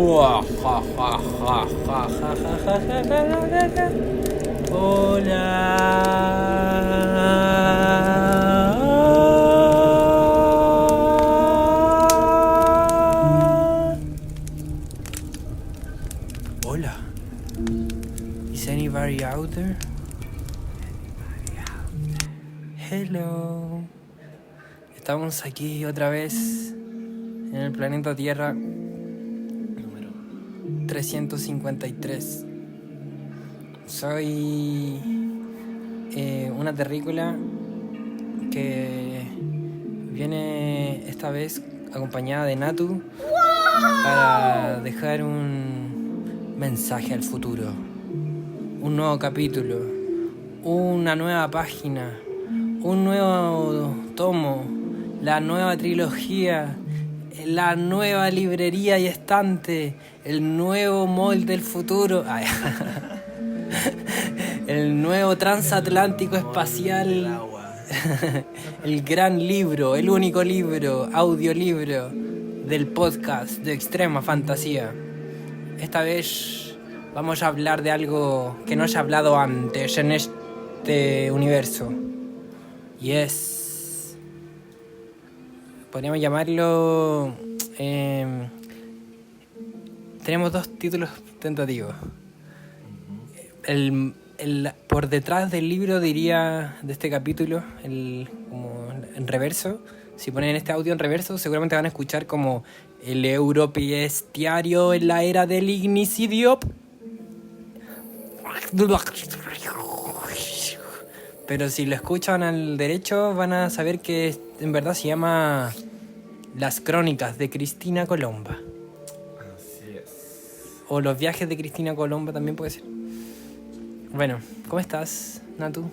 Hola. Is anybody out there? Hello. Estamos aquí otra vez en el planeta Tierra número 353. Soy una terrícola que viene esta vez acompañada de Natu para dejar un mensaje al futuro, un nuevo capítulo, una nueva página, un nuevo tomo, la nueva trilogía, la nueva librería y estante, el nuevo mall del futuro, el nuevo transatlántico espacial, el gran libro, el único libro, audiolibro del podcast de Extrema Fantasía. Esta vez vamos a hablar de algo que no se ha hablado antes en este universo. Y podríamos llamarlo... tenemos dos títulos tentativos. Por detrás del libro diría de este capítulo, como en reverso. Si ponen este audio en reverso, seguramente van a escuchar como el europiestiario en la era del ignicidio. Pero si lo escuchan al derecho van a saber que en verdad se llama Las Crónicas de Cristina Colomba. Así es. O Los Viajes de Cristina Colomba también puede ser. Bueno, ¿cómo estás, Natu?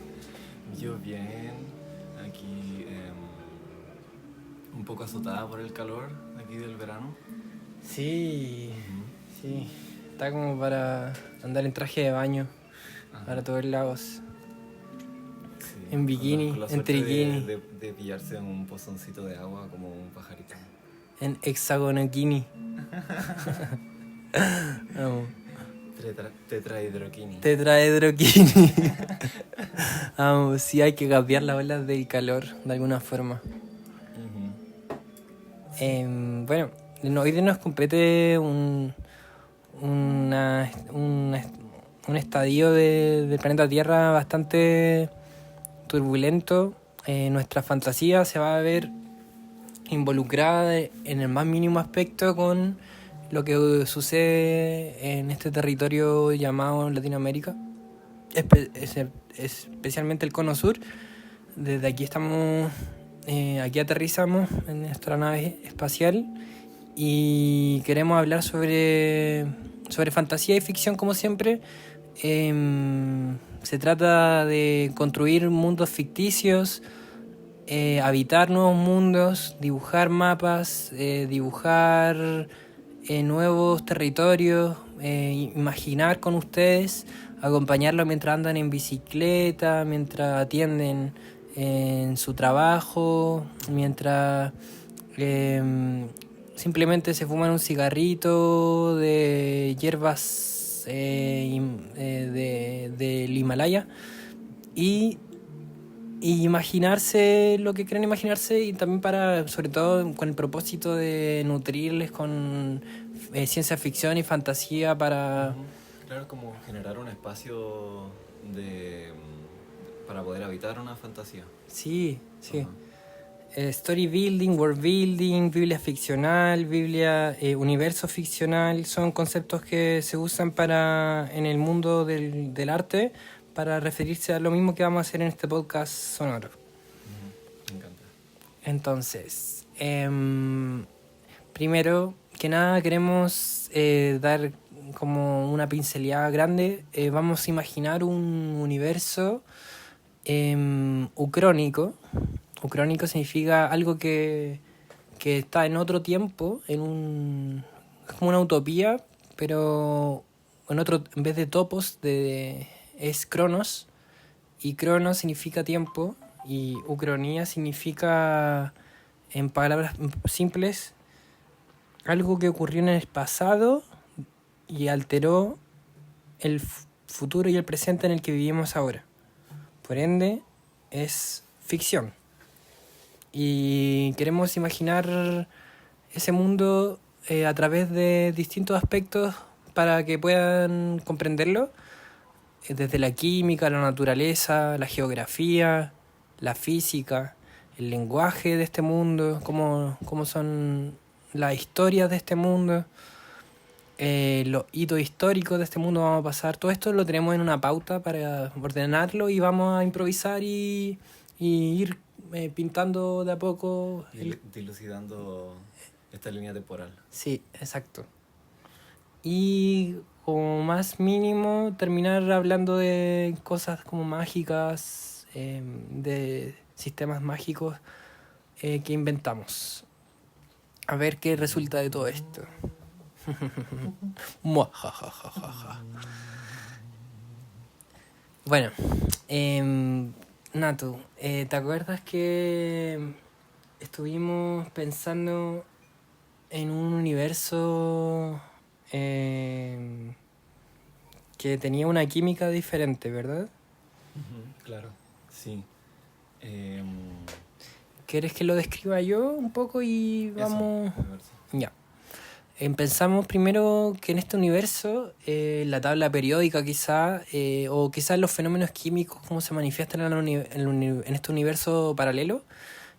Yo bien, aquí un poco azotada por el calor aquí del verano. Sí, sí. Está como para andar en traje de baño. Ajá. Para todos lados. Sí, En bikini, con la en suerte triquini. de pillarse en un pozoncito de agua como un pajarito. En hexagonokini. Vamos. Tetrahidroquini. Tetrahidroquini. Vamos, sí hay que cambiar las olas del calor de alguna forma. Bueno, hoy día nos compete un estadio del planeta Tierra bastante turbulento. Nuestra fantasía se va a ver involucrada en el más mínimo aspecto con lo que sucede en este territorio llamado Latinoamérica, especialmente el Cono Sur. Desde aquí aquí aterrizamos en nuestra nave espacial y queremos hablar sobre fantasía y ficción como siempre. Se trata de construir mundos ficticios, habitar nuevos mundos, dibujar mapas, dibujar nuevos territorios, imaginar con ustedes, acompañarlos mientras andan en bicicleta, mientras atienden en su trabajo, mientras simplemente se fuman un cigarrito de hierbas del Himalaya y imaginarse lo que quieren imaginarse, y también sobre todo con el propósito de nutrirles con ciencia ficción y fantasía para... Claro, como generar un espacio para poder habitar una fantasía. Sí. Ajá. Story building, world building, biblia ficcional, universo ficcional, son conceptos que se usan en el mundo del arte para referirse a lo mismo que vamos a hacer en este podcast sonoro. Me encanta. Entonces, primero que nada queremos dar como una pincelada grande. Vamos a imaginar un universo ucrónico. Ucrónico significa algo que está en otro tiempo, es como una utopía, pero en vez de topos es cronos, y cronos significa tiempo, y ucronía significa, en palabras simples, algo que ocurrió en el pasado y alteró el futuro y el presente en el que vivimos ahora. Por ende, es ficción. Y queremos imaginar ese mundo a través de distintos aspectos para que puedan comprenderlo, desde la química, la naturaleza, la geografía, la física, el lenguaje de este mundo, cómo son las historias de este mundo, los hitos históricos de este mundo. Vamos a pasar, todo esto lo tenemos en una pauta para ordenarlo y vamos a improvisar y ir pintando de a poco. Dilucidando esta línea temporal. Sí, exacto. Y como más mínimo terminar hablando de cosas como mágicas, de sistemas mágicos que inventamos. A ver qué resulta de todo esto. Muajajajaja. Bueno, Natu, ¿te acuerdas que estuvimos pensando en un universo que tenía una química diferente, ¿verdad? Claro, sí. ¿Quieres que lo describa yo un poco y vamos? Ya. Pensamos primero que en este universo, la tabla periódica quizá, o quizás los fenómenos químicos, cómo se manifiestan en este universo paralelo,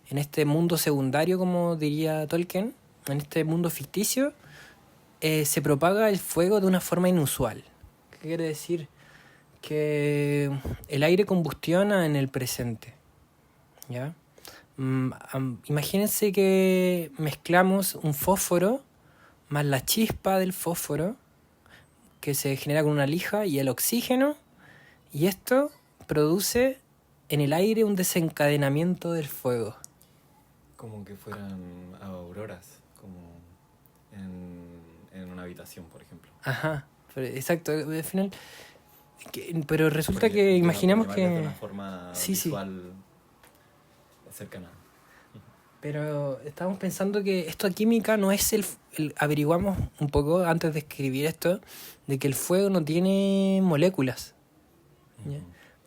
en este mundo secundario, como diría Tolkien, en este mundo ficticio, se propaga el fuego de una forma inusual. ¿Qué quiere decir? Que el aire combustiona en el presente. ¿Ya? Imagínense que mezclamos un fósforo más la chispa del fósforo que se genera con una lija y el oxígeno, y esto produce en el aire un desencadenamiento del fuego. Como que fueran auroras, como en una habitación, por ejemplo. Ajá, exacto. Al final, pero resulta que imaginamos que... De una forma visual cercana. Pero estamos pensando que esto de química no es averiguamos un poco antes de escribir esto, de que el fuego no tiene moléculas. ¿Ya?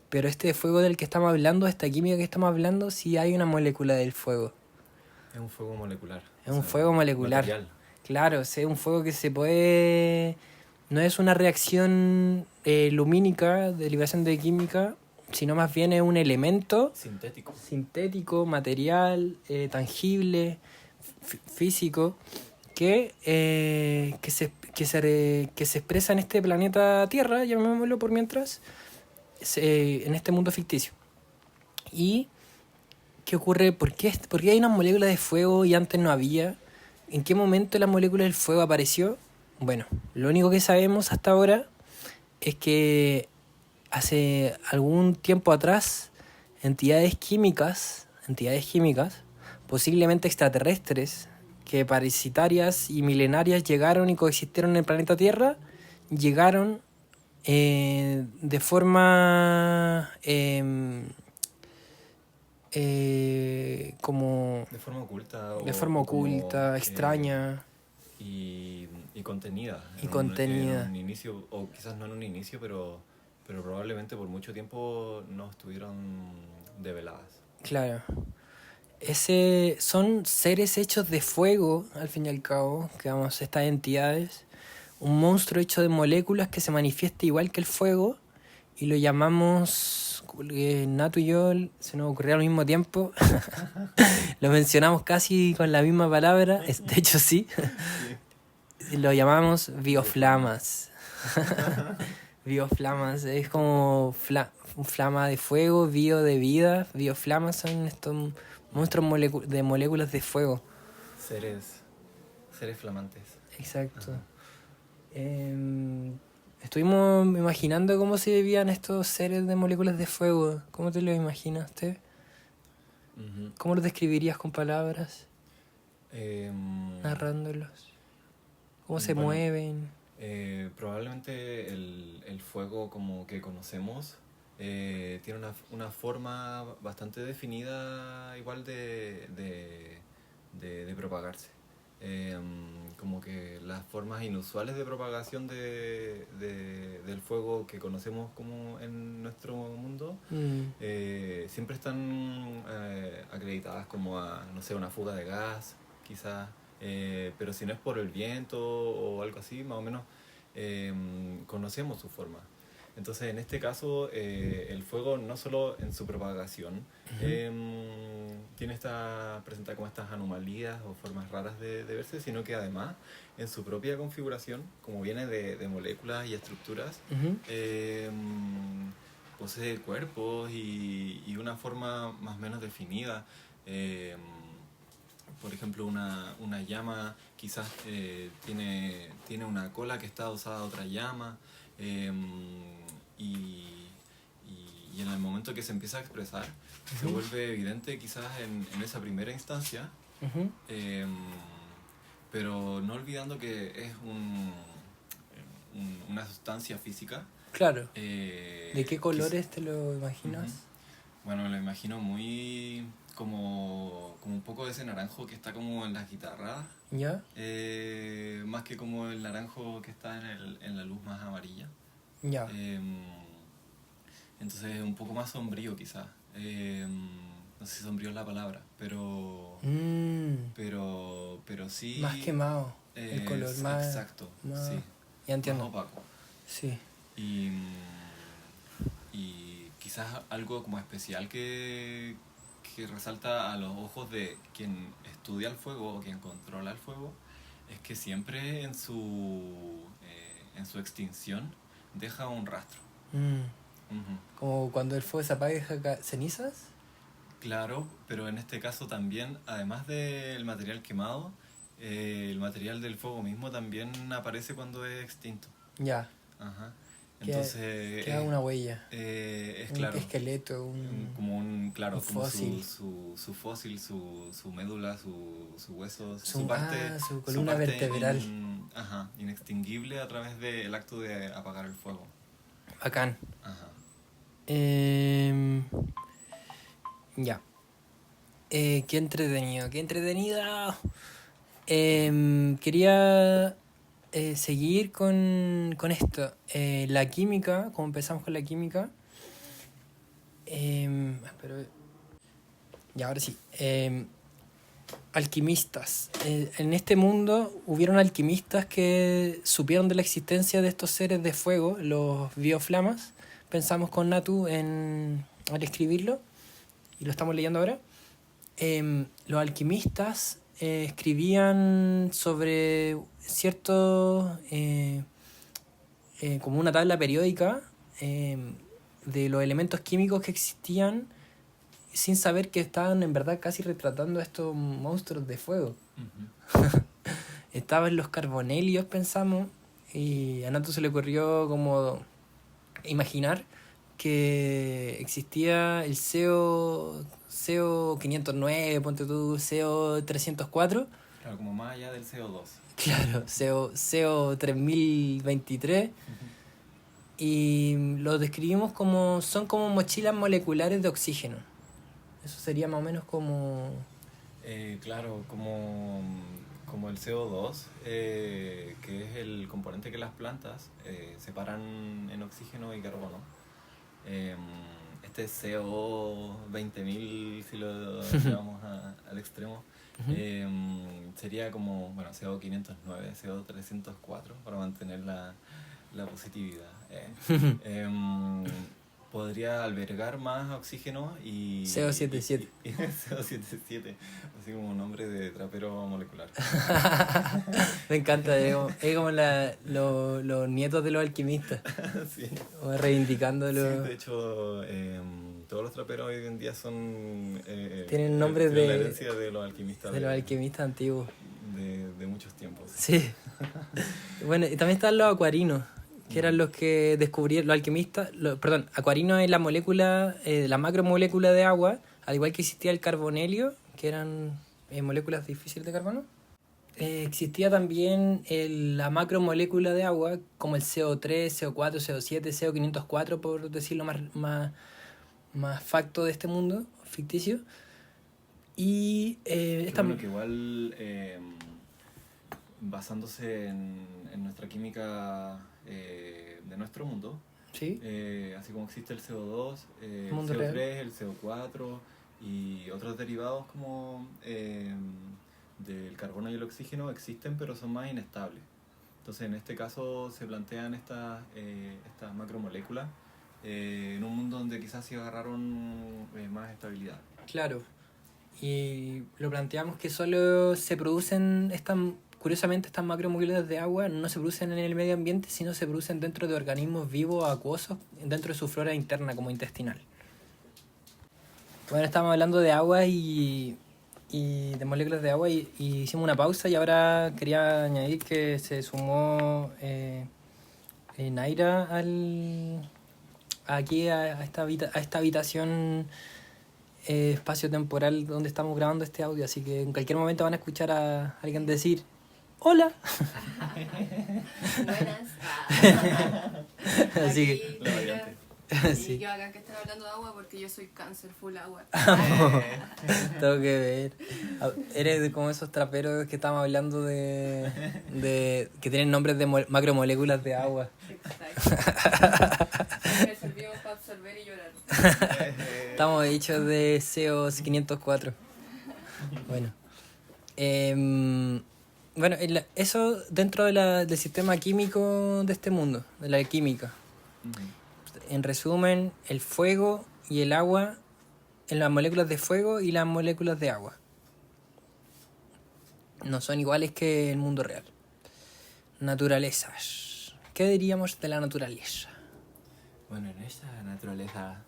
Pero este fuego del que estamos hablando, esta química que estamos hablando, sí hay una molécula del fuego. Es un fuego molecular. Es un fuego molecular. Material. Claro, es un fuego que se puede... No es una reacción lumínica de liberación de química, sino más bien es un elemento sintético, material, tangible, físico, que se expresa en este planeta Tierra, llamémoslo por mientras, en este mundo ficticio. ¿Y qué ocurre? ¿Por qué hay una molécula de fuego y antes no había? ¿En qué momento la molécula del fuego apareció? Bueno, lo único que sabemos hasta ahora es que hace algún tiempo atrás, entidades químicas, posiblemente extraterrestres, que parasitarias y milenarias llegaron y coexistieron en el planeta Tierra, llegaron de forma como... De forma oculta. De forma oculta, como, extraña. Y contenida. En un inicio, o quizás no en un inicio, pero probablemente por mucho tiempo no estuvieron develadas. Claro. Son seres hechos de fuego, al fin y al cabo, digamos, estas entidades. Un monstruo hecho de moléculas que se manifiesta igual que el fuego y lo llamamos, Nato y yo se nos ocurrió al mismo tiempo. Lo mencionamos casi con la misma palabra, de hecho sí. Lo llamamos bioflamas. Bioflamas, es como flama de fuego, bio de vida. Bioflamas son estos monstruos de moléculas de fuego. Seres flamantes. Exacto. Estuvimos imaginando cómo se vivían estos seres de moléculas de fuego. ¿Cómo te lo imaginaste? Uh-huh. ¿Cómo los describirías con palabras? Narrándolos. ¿Cómo se mueven? Probablemente el fuego como que conocemos tiene una forma bastante definida igual de propagarse. como que las formas inusuales de propagación del fuego que conocemos como en nuestro mundo siempre están acreditadas como a, no sé, una fuga de gas, quizás, pero si no es por el viento o algo así, más o menos conocemos su forma. Entonces, en este caso, el fuego no solo en su propagación presenta como estas anomalías o formas raras de verse, sino que además en su propia configuración, como viene de moléculas y estructuras, posee cuerpos y una forma más o menos definida. Por ejemplo, una llama quizás tiene una cola que está adosada a otra llama, y en el momento que se empieza a expresar se vuelve evidente quizás en esa primera instancia, pero no olvidando que es una sustancia física. Claro. ¿De qué colores te lo imaginas? Bueno, me lo imagino muy como un poco de ese naranjo que está como en las guitarras. ¿Ya? Más que como el naranjo que está en la luz más amarilla. Ya. Entonces un poco más sombrío quizás. No sé si sombrío es la palabra, pero sí... Más quemado, el color más... Exacto, más, sí. Ya entiendo. Más opaco. Sí. Y quizás algo como especial que resalta a los ojos de quien estudia el fuego o quien controla el fuego es que siempre en su extinción deja un rastro. Como cuando el fuego se apaga y deja cenizas. Claro, pero en este caso también, además del material quemado, el material del fuego mismo también aparece cuando es extinto. Ya. Ajá. Entonces queda una huella. Es un claro. Esqueleto, como un un fósil. Su fósil, su médula, su hueso, su columna su parte vertebral. Inextinguible a través del acto de apagar el fuego. Bacán. Ajá. Ya. Qué entretenido, qué entretenido. Quería seguir con esto. La química, como empezamos con la química. Pero ya, ahora sí. Alquimistas. En este mundo hubieron alquimistas que supieron de la existencia de estos seres de fuego, los bioflamas. Pensamos con Natu al escribirlo, y lo estamos leyendo ahora. Los alquimistas escribían sobre ciertos, como una tabla periódica de los elementos químicos que existían, sin saber que estaban en verdad casi retratando a estos monstruos de fuego. Estaban los carbonelios, pensamos, y a Nato se le ocurrió como imaginar que existía el CO509, ponte tú, CO304. Claro, como más allá del CO2. Claro, CO3023. Y lo describimos son como mochilas moleculares de oxígeno. Eso sería más o menos como... Claro, como el CO2, que es el componente que las plantas separan en oxígeno y carbono. Este CO 20.000, si lo llevamos al extremo, sería como, bueno, CO 509, CO 304, para mantener la positividad. Podría albergar más oxígeno y... CO77. CO77, así como un nombre de trapero molecular. Me encanta, es como los nietos de los alquimistas. Sí. O reivindicándolo. Sí, de hecho, todos los traperos hoy en día son... tienen nombres de la herencia de los alquimistas. De los alquimistas antiguos. De muchos tiempos. Sí. Bueno, y también están los acuarinos, que eran los que descubrieron, los alquimistas, acuarino es la molécula, la macromolécula de agua, al igual que existía el carbonelio, que eran moléculas difíciles de carbono. Existía también la macromolécula de agua, como el CO3, CO4, CO7, CO504, por decirlo más facto de este mundo ficticio. Y bueno, que igual basándose en nuestra química de nuestro mundo. ¿Sí? Así como existe el CO2, el Mundo CO3, real. el CO4 y otros derivados como del carbono y el oxígeno existen, pero son más inestables. Entonces en este caso se plantean estas macromoléculas en un mundo donde quizás sí agarraron más estabilidad. Claro. Y lo planteamos que solo se producen curiosamente estas macromoléculas de agua no se producen en el medio ambiente, sino se producen dentro de organismos vivos acuosos, dentro de su flora interna como intestinal. Bueno, estábamos hablando de agua y de moléculas de agua y hicimos una pausa y ahora quería añadir que se sumó Naira aquí a esta habitación espacio-temporal donde estamos grabando este audio, así que en cualquier momento van a escuchar a alguien decir ¡Hola! Buenas. Así que, La variante. sí. Y yo acá que están hablando de agua porque yo soy cáncer full agua. Tengo que ver. Eres como esos traperos que estamos hablando de que tienen nombres de macromoléculas de agua. Exacto. Me servimos para absorber y llorar. Estamos hechos de CO 504. Bueno. Bueno, eso dentro del sistema químico de este mundo, de la química. En resumen, el fuego y el agua, en las moléculas de fuego y las moléculas de agua. No son iguales que el mundo real. Naturalezas. ¿Qué diríamos de la naturaleza? Bueno, en esta naturaleza,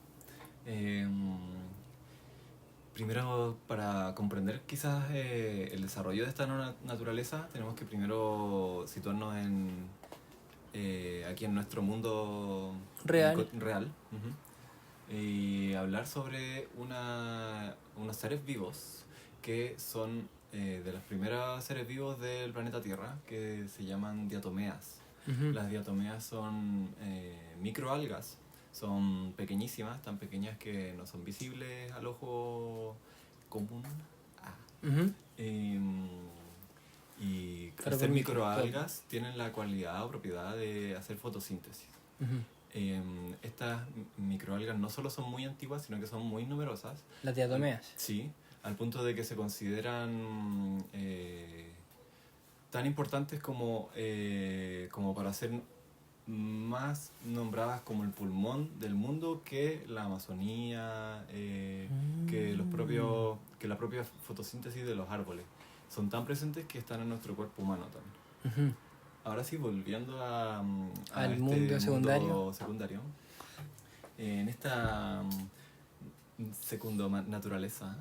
primero para comprender quizás el desarrollo de esta naturaleza, tenemos que primero situarnos aquí en nuestro mundo Real. real. Y hablar sobre unos seres vivos que son de los primeros seres vivos del planeta Tierra, que se llaman diatomeas. Las diatomeas son microalgas, son pequeñísimas, tan pequeñas que no son visibles al ojo común. Y al ser microalgas tienen la cualidad o propiedad de hacer fotosíntesis. Estas microalgas no solo son muy antiguas, sino que son muy numerosas. Las diatomeas. Sí, al punto de que se consideran tan importantes como para ser más nombradas como el pulmón del mundo que la Amazonía, que la propia fotosíntesis de los árboles. Son tan presentes que están en nuestro cuerpo humano también. Ahora sí, volviendo al este mundo secundario. En esta naturaleza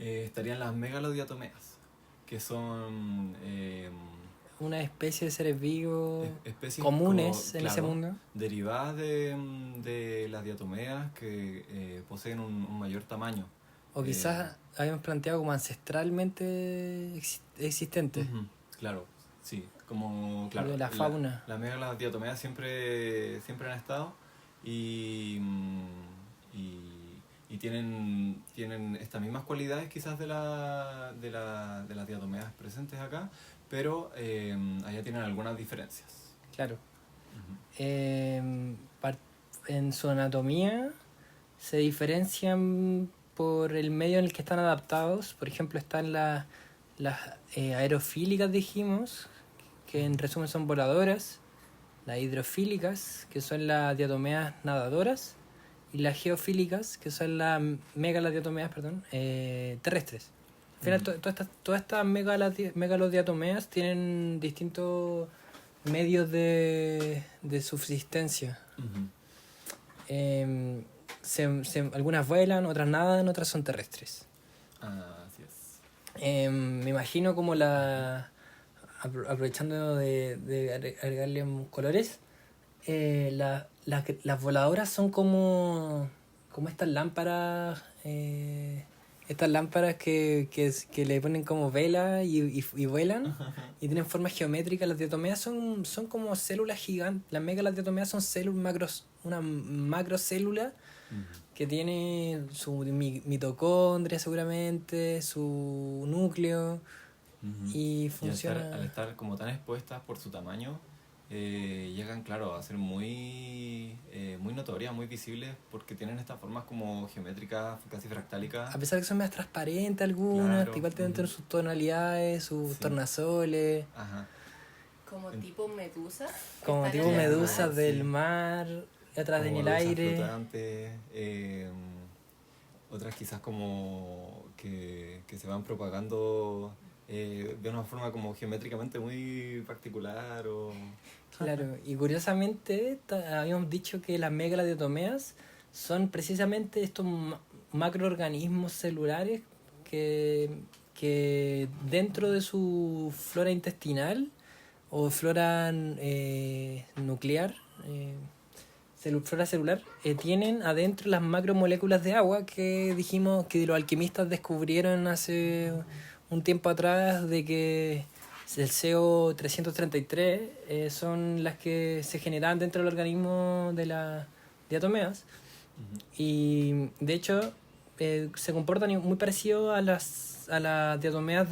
estarían las megalodiatomeas, que son una especie de seres vivos especies comunes en ese mundo. Derivadas de las diatomeas que poseen un mayor tamaño. O quizás habíamos planteado como ancestralmente existentes. Claro, sí. Como, claro, de la fauna. Las megalodiatomeas siempre han estado y tienen estas mismas cualidades quizás de las diatomeas presentes acá, pero allá tienen algunas diferencias. Claro. En su anatomía se diferencian por el medio en el que están adaptados. Por ejemplo, están las aerofílicas, dijimos, que en resumen son voladoras, las hidrofílicas, que son las diatomeas nadadoras, y las geofílicas, que son las megalodiatomeas, terrestres. Al final, todas estas megalodiatomeas tienen distintos medios de subsistencia. Algunas vuelan, otras nadan, otras son terrestres. Así es. Me imagino como aprovechando de agregarle colores, las voladoras son como estas lámparas que le ponen como vela y vuelan y tienen forma geométrica. Las diatomeas son como células gigantes. Las megalodiatomeas son una macrocélula que tiene su mitocondria seguramente, su núcleo, y funciona. Al estar como tan expuestas por su tamaño, llegan, claro, a ser muy notorias, muy visibles, porque tienen estas formas como geométricas, casi fractálicas. A pesar de que son más transparentes algunas, Claro. igual tienen sus tonalidades, sus tornasoles, Ajá. Como tipo medusa. como Están tipo en el medusas mar. del mar, otras en Como el medusas aire. flotantes, otras quizás como que se van propagando de una forma como geométricamente muy particular o... Claro, y curiosamente habíamos dicho que las megalodiatomeas son precisamente estos macroorganismos celulares que dentro de su flora intestinal o flora nuclear, flora celular, tienen adentro las macromoléculas de agua que dijimos que los alquimistas descubrieron hace un tiempo atrás, de que el CO333 son las que se generan dentro del organismo de las diatomeas. Y de hecho se comportan muy parecido a las diatomeas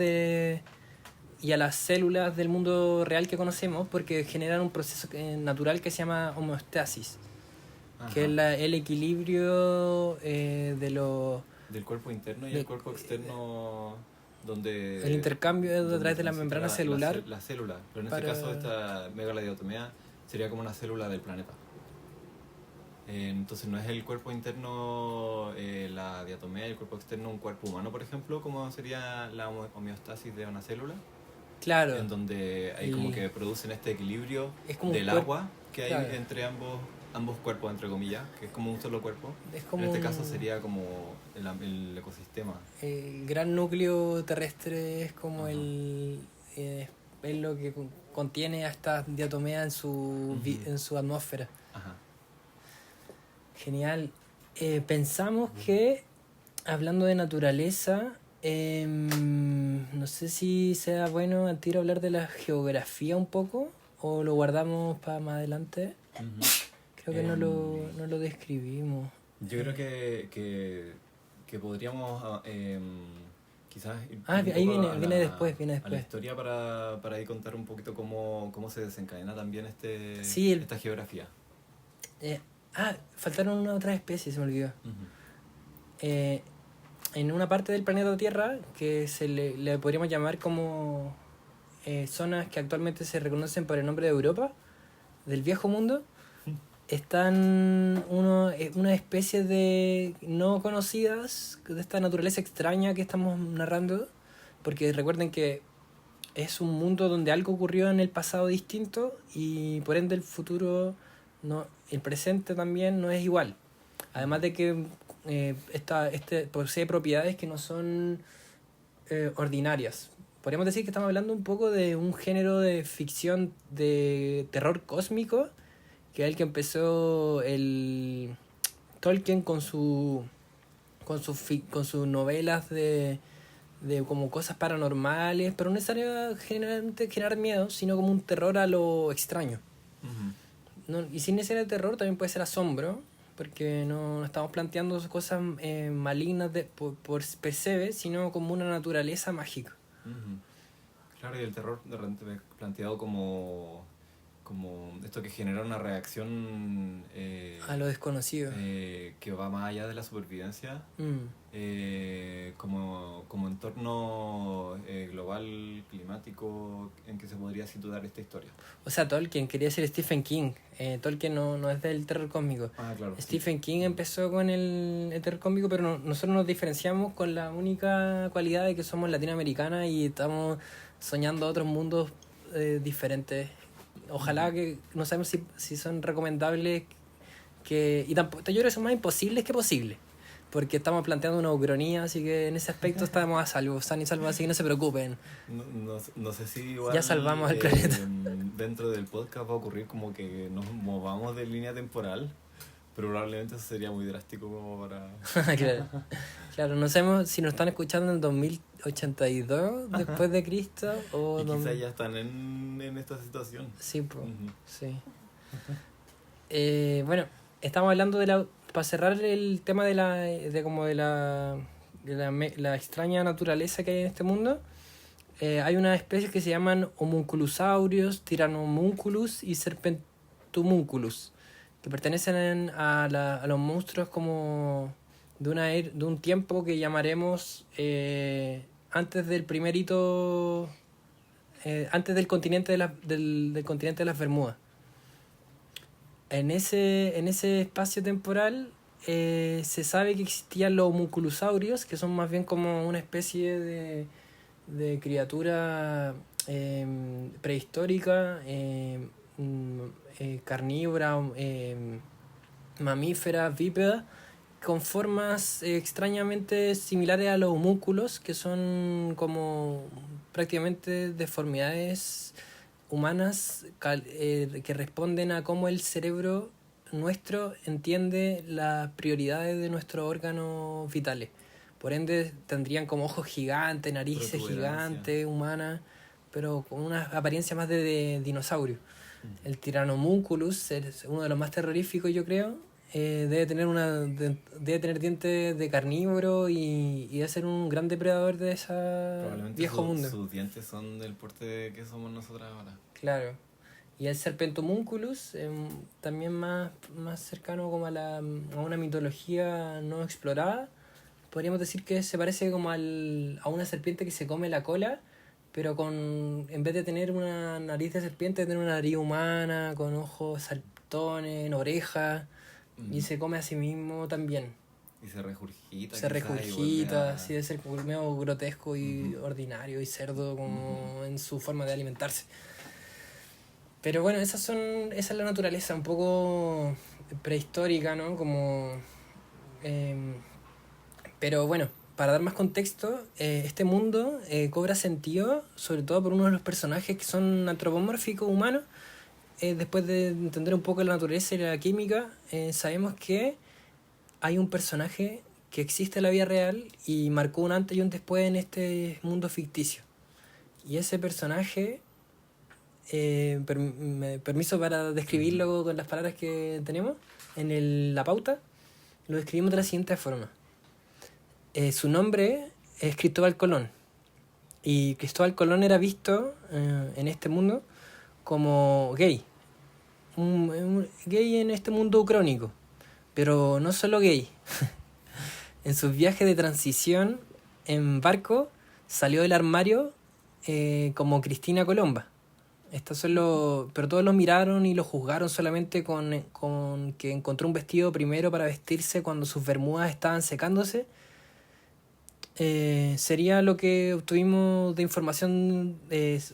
y a las células del mundo real que conocemos, porque generan un proceso natural que se llama homeostasis. Ajá. Que es el equilibrio de los... del cuerpo interno y el cuerpo externo, donde... El intercambio es a donde través de la transita membrana celular. La célula, pero en para- este caso esta megalodiatomea sería como una célula del planeta. Entonces no es el cuerpo interno la diatomea y el cuerpo externo un cuerpo humano, por ejemplo, como sería la homeostasis de una célula, Claro, en donde hay como que producen este equilibrio es como un del cuerpo, agua que hay claro. entre ambos cuerpos, entre comillas, que es como un solo cuerpo. Es como En este un- caso sería como el ecosistema. el gran núcleo terrestre es como Ajá. es lo que contiene a estas diatomeas en su atmósfera. Ajá. Genial. Pensamos que, hablando de naturaleza, no sé si sea bueno al tiro hablar de la geografía un poco, o lo guardamos para más adelante. Ujú. Creo que no lo describimos. Yo creo que podríamos quizás ir Ah, un ahí poco viene después. a la historia para ahí contar un poquito cómo se desencadena también Sí, esta geografía. Faltaron otras especies, se me olvidó. Ujú. En una parte del planeta Tierra que le podríamos llamar como zonas que actualmente se reconocen por el nombre de Europa, del viejo mundo, están unas especies de no conocidas de esta naturaleza extraña que estamos narrando, porque recuerden que es un mundo donde algo ocurrió en el pasado distinto y por ende el futuro, el presente también no es igual. Además de que posee propiedades que no son ordinarias. Podríamos decir que estamos hablando un poco de un género de ficción de terror cósmico, que es el que empezó el Tolkien con sus novelas de como cosas paranormales, pero no necesariamente generalmente generar miedo, sino como un terror a lo extraño. Ujú. Y sin necesidad de terror también puede ser asombro, porque no estamos planteando cosas malignas por per se, sino como una naturaleza mágica. Ujú. Claro, y el terror de repente planteado como esto que genera una reacción A lo desconocido. que va más allá de la supervivencia, Mm. como entorno global, climático, en que se podría situar esta historia. O sea, Tolkien quería ser Stephen King. Tolkien no es del terror cósmico. Ah, claro. Stephen King empezó con el terror cósmico, pero nosotros nos diferenciamos con la única cualidad de que somos latinoamericanas y estamos soñando otros mundos diferentes. Ojalá que no sabemos si son recomendables y tampoco, yo creo que son más imposibles que posibles, porque estamos planteando una ucronía, así que en ese aspecto estamos a salvo, están y salvo, así que no se preocupen. No sé si igual, Ya salvamos al planeta. Dentro del podcast va a ocurrir como que nos movamos de línea temporal, pero probablemente eso sería muy drástico como para... Claro, no sabemos si nos están escuchando en 2082 después de Cristo o... Y quizás ya están en esta situación. Sí, pues, Ujú. sí. Bueno, estamos hablando para cerrar el tema de la extraña naturaleza que hay en este mundo. hay unas especies que se llaman homunculosaurios, Tyrannomunculus y Serpentomunculus, que pertenecen a los monstruos como de un tiempo que llamaremos antes del primer hito, antes del continente del continente de las Bermudas. En ese espacio temporal se sabe que existían los homunculosaurios, que son más bien como una especie de criatura prehistórica, carnívora, mamífera, bípeda, con formas extrañamente similares a los homúnculos, que son como prácticamente deformidades humanas que responden a cómo el cerebro nuestro entiende las prioridades de nuestros órganos vitales. Por ende tendrían como ojos gigantes, narices gigantes, humanas, pero con una apariencia más de dinosaurio. El Tyrannomunculus es uno de los más terroríficos, yo creo. Debe tener dientes de carnívoro y debe ser un gran depredador de ese viejo mundo. Sus dientes son del porte que somos nosotros ahora. Claro. Y el Serpentomunculus, también más cercano como a una mitología no explorada. Podríamos decir que se parece como a una serpiente que se come la cola, pero en vez de tener una nariz de serpiente, tiene una nariz humana, con ojos saltones, orejas, y se come a sí mismo también. Y se regurgita. Sí, debe ser medio grotesco y ordinario y cerdo como en su forma de alimentarse. Pero bueno, esa es la naturaleza un poco prehistórica, ¿no? Pero bueno, para dar más contexto, este mundo cobra sentido, sobre todo por uno de los personajes que son antropomórficos humanos. Después de entender un poco la naturaleza y la química, sabemos que hay un personaje que existe en la vida real y marcó un antes y un después en este mundo ficticio. Y ese personaje, permiso para describirlo con las palabras que tenemos en la pauta, lo describimos de la siguiente forma. Su nombre es Cristóbal Colón. Y Cristóbal Colón era visto en este mundo como gay. Un gay en este mundo crónico. Pero no solo gay. En sus viajes de transición en barco salió del armario como Cristina Colomba. Pero todos lo miraron y lo juzgaron solamente con que encontró un vestido primero para vestirse cuando sus bermudas estaban secándose. Sería lo que obtuvimos de información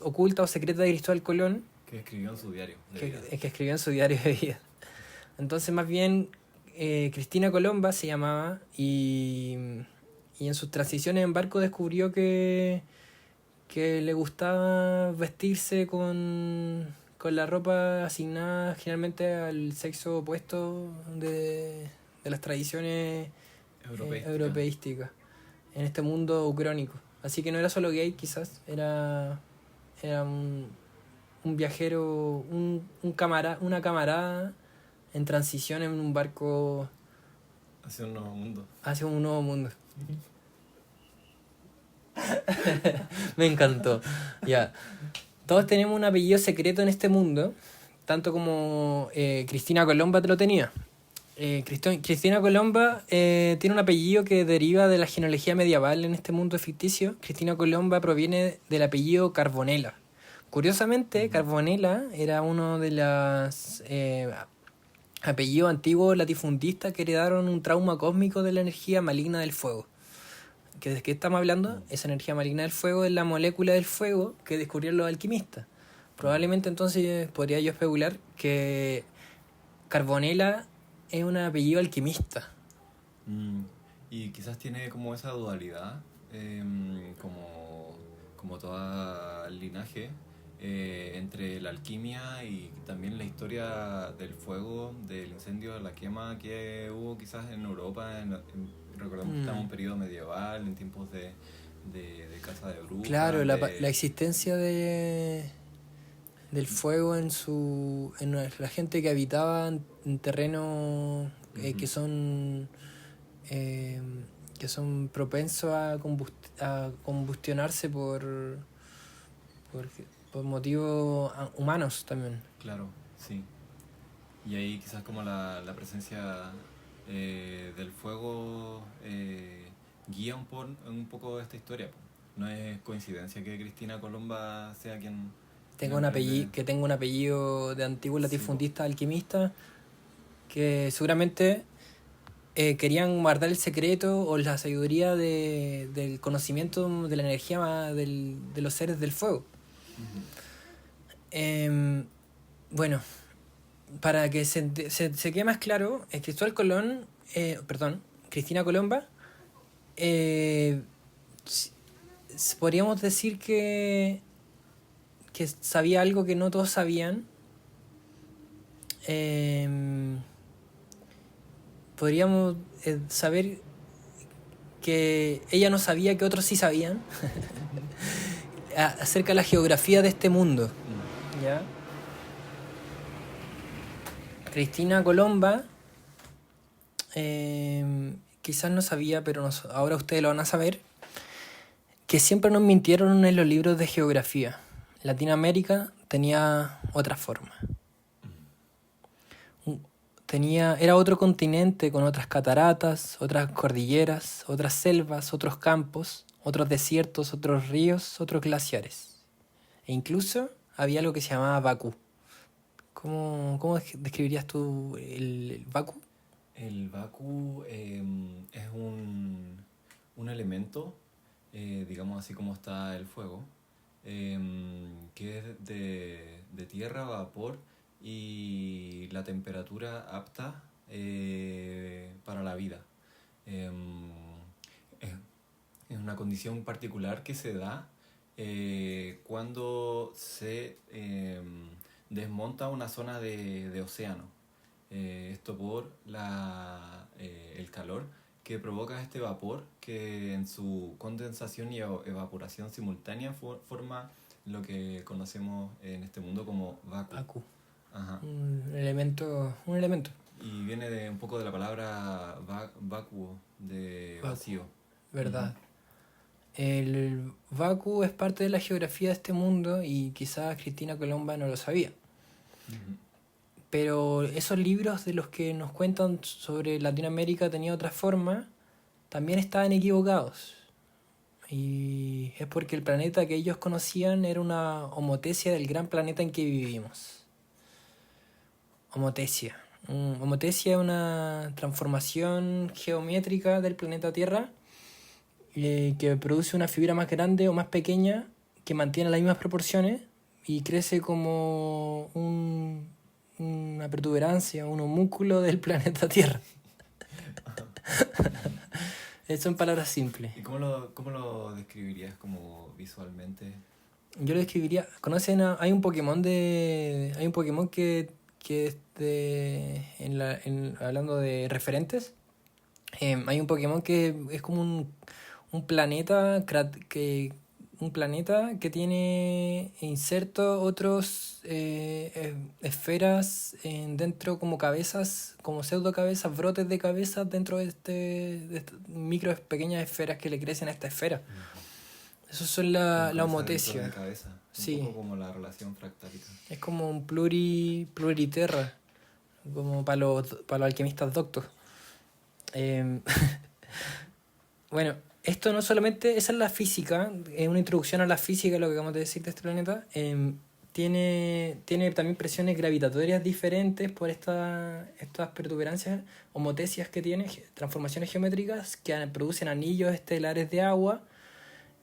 oculta o secreta de Cristóbal Colón. Que escribió en su diario de vida. Que escribió en su diario de vida. Entonces, más bien, Cristina Colomba se llamaba y en sus transiciones en barco descubrió que le gustaba vestirse con la ropa asignada generalmente al sexo opuesto de las tradiciones europeísticas en este mundo ucrónico. Así que no era solo gay, quizás, era un viajero, una camarada en transición en un barco hacia un nuevo mundo. Hacia un nuevo mundo. Me encantó. Ya. Todos tenemos un apellido secreto en este mundo, tanto como Cristina Colomba te lo tenía. Cristina Colomba tiene un apellido que deriva de la genealogía medieval en este mundo ficticio. Cristina Colomba proviene del apellido Carbonella. Curiosamente, Carbonella era uno de los apellidos antiguos latifundistas que heredaron un trauma cósmico de la energía maligna del fuego. ¿De qué estamos hablando? Esa energía maligna del fuego es la molécula del fuego que descubrieron los alquimistas. Probablemente entonces podría yo especular que Carbonella es un apellido alquimista. Y quizás tiene como esa dualidad, como todo linaje, entre la alquimia y también la historia del fuego, del incendio, la quema que hubo quizás en Europa. Recordemos que estamos en un periodo medieval, en tiempos de caza de brujas. Claro, la existencia del fuego en la gente que habitaba en terrenos que son propensos a combustionarse por por motivos humanos también. Claro, sí. Y ahí quizás como la presencia del fuego guía un poco esta historia, po. No es coincidencia que Cristina Colomba sea quien Tengo un emprende. apellido, que tengo un apellido de antiguo Sí, latifundista alquimista, que seguramente querían guardar el secreto o la sabiduría del conocimiento de la energía de los seres del fuego. Ujú. Bueno, para que se quede más claro, Cristóbal Colón, Cristina Colomba, podríamos decir que sabía algo que no todos sabían. Podríamos saber que ella no sabía que otros sí sabían acerca de la geografía de este mundo. ¿Ya? Cristina Colomba quizás no sabía, pero ahora ustedes lo van a saber, que siempre nos mintieron en los libros de geografía. Latinoamérica tenía otra forma. Era otro continente con otras cataratas, otras cordilleras, otras selvas, otros campos, otros desiertos, otros ríos, otros glaciares. E incluso había algo que se llamaba Bakú. ¿Cómo describirías tú el Bakú? El Baku es un elemento, digamos así como está el fuego, que es de tierra, vapor y la temperatura apta para la vida. Es una condición particular que se da cuando se desmonta una zona de océano. Esto por el calor que provoca este vapor que en su condensación y evaporación simultánea forma lo que conocemos en este mundo como vacuum. Bakú. Ajá. Un elemento. Y viene un poco de la palabra vacuo, de vacío. ¿Verdad? El Bakú es parte de la geografía de este mundo y quizás Cristina Colomba no lo sabía. Uh-huh. Pero esos libros de los que nos cuentan sobre Latinoamérica tenía otra forma, también estaban equivocados. Y es porque el planeta que ellos conocían era una homotesia del gran planeta en que vivimos. Homotesia. Homotesia es una transformación geométrica del planeta Tierra que produce una fibra más grande o más pequeña que mantiene las mismas proporciones y crece como una protuberancia, un homúnculo del planeta Tierra. Eso en palabras simples. ¿Y cómo lo describirías como visualmente? Yo lo describiría. ¿Conocen? Hay un Pokémon que hablando de referentes. Hay un Pokémon que es como un planeta que tiene inserto otros esferas dentro como cabezas, como pseudo cabezas, brotes de cabezas dentro de estas micro pequeñas esferas que le crecen a esta esfera. Eso son la homotesia. De cabeza. Sí. Un poco como la relación fractálica. Es como un pluriterra, como para los alquimistas doctos. Bueno, esto no solamente, esa es la física, es una introducción a la física, lo que acabamos de decir de este planeta. Tiene también presiones gravitatorias diferentes por estas protuberancias, homotesias que tiene, transformaciones geométricas que producen anillos estelares de agua,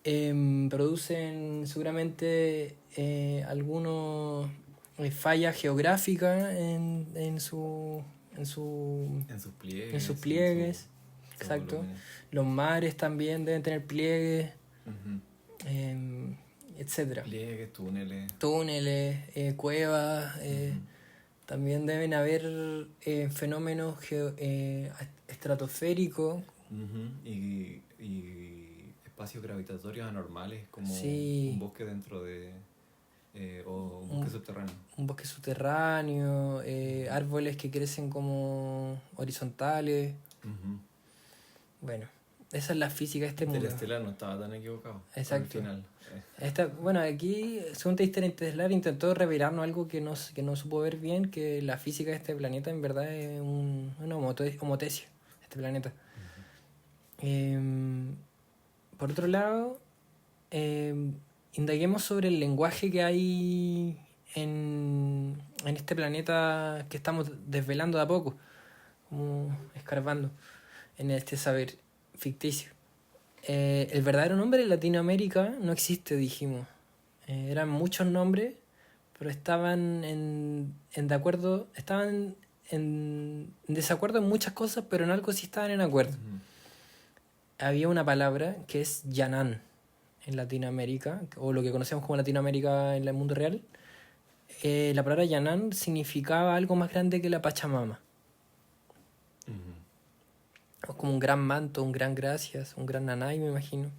producen seguramente algunos fallas geográficas en sus pliegues. Exacto. Los mares también deben tener pliegues, etcétera. Pliegues, túneles, cuevas. También deben haber fenómenos estratosféricos. Y espacios gravitatorios anormales, como sí. un bosque dentro de... o un bosque subterráneo. Un bosque subterráneo, árboles que crecen como horizontales. Bueno, Esa es la física de este mundo. Interestelar no estaba tan equivocado. Exacto. Al final. Bueno, aquí, según Interestelar, intentó revelarnos algo que no supo ver bien, que la física de este planeta en verdad es una homotesia, este planeta. Por otro lado, indaguemos sobre el lenguaje que hay en este planeta que estamos desvelando de a poco, como escarbando en este saber ficticio. El verdadero nombre de Latinoamérica no existe, dijimos. Eran muchos nombres, pero estaban en desacuerdo en muchas cosas, pero en algo sí estaban en acuerdo. Había una palabra que es Yanán en Latinoamérica, o lo que conocemos como Latinoamérica en el mundo real. La palabra Yanán significaba algo más grande que la Pachamama. Como un gran manto, un gran gracias, un gran nanay, me imagino.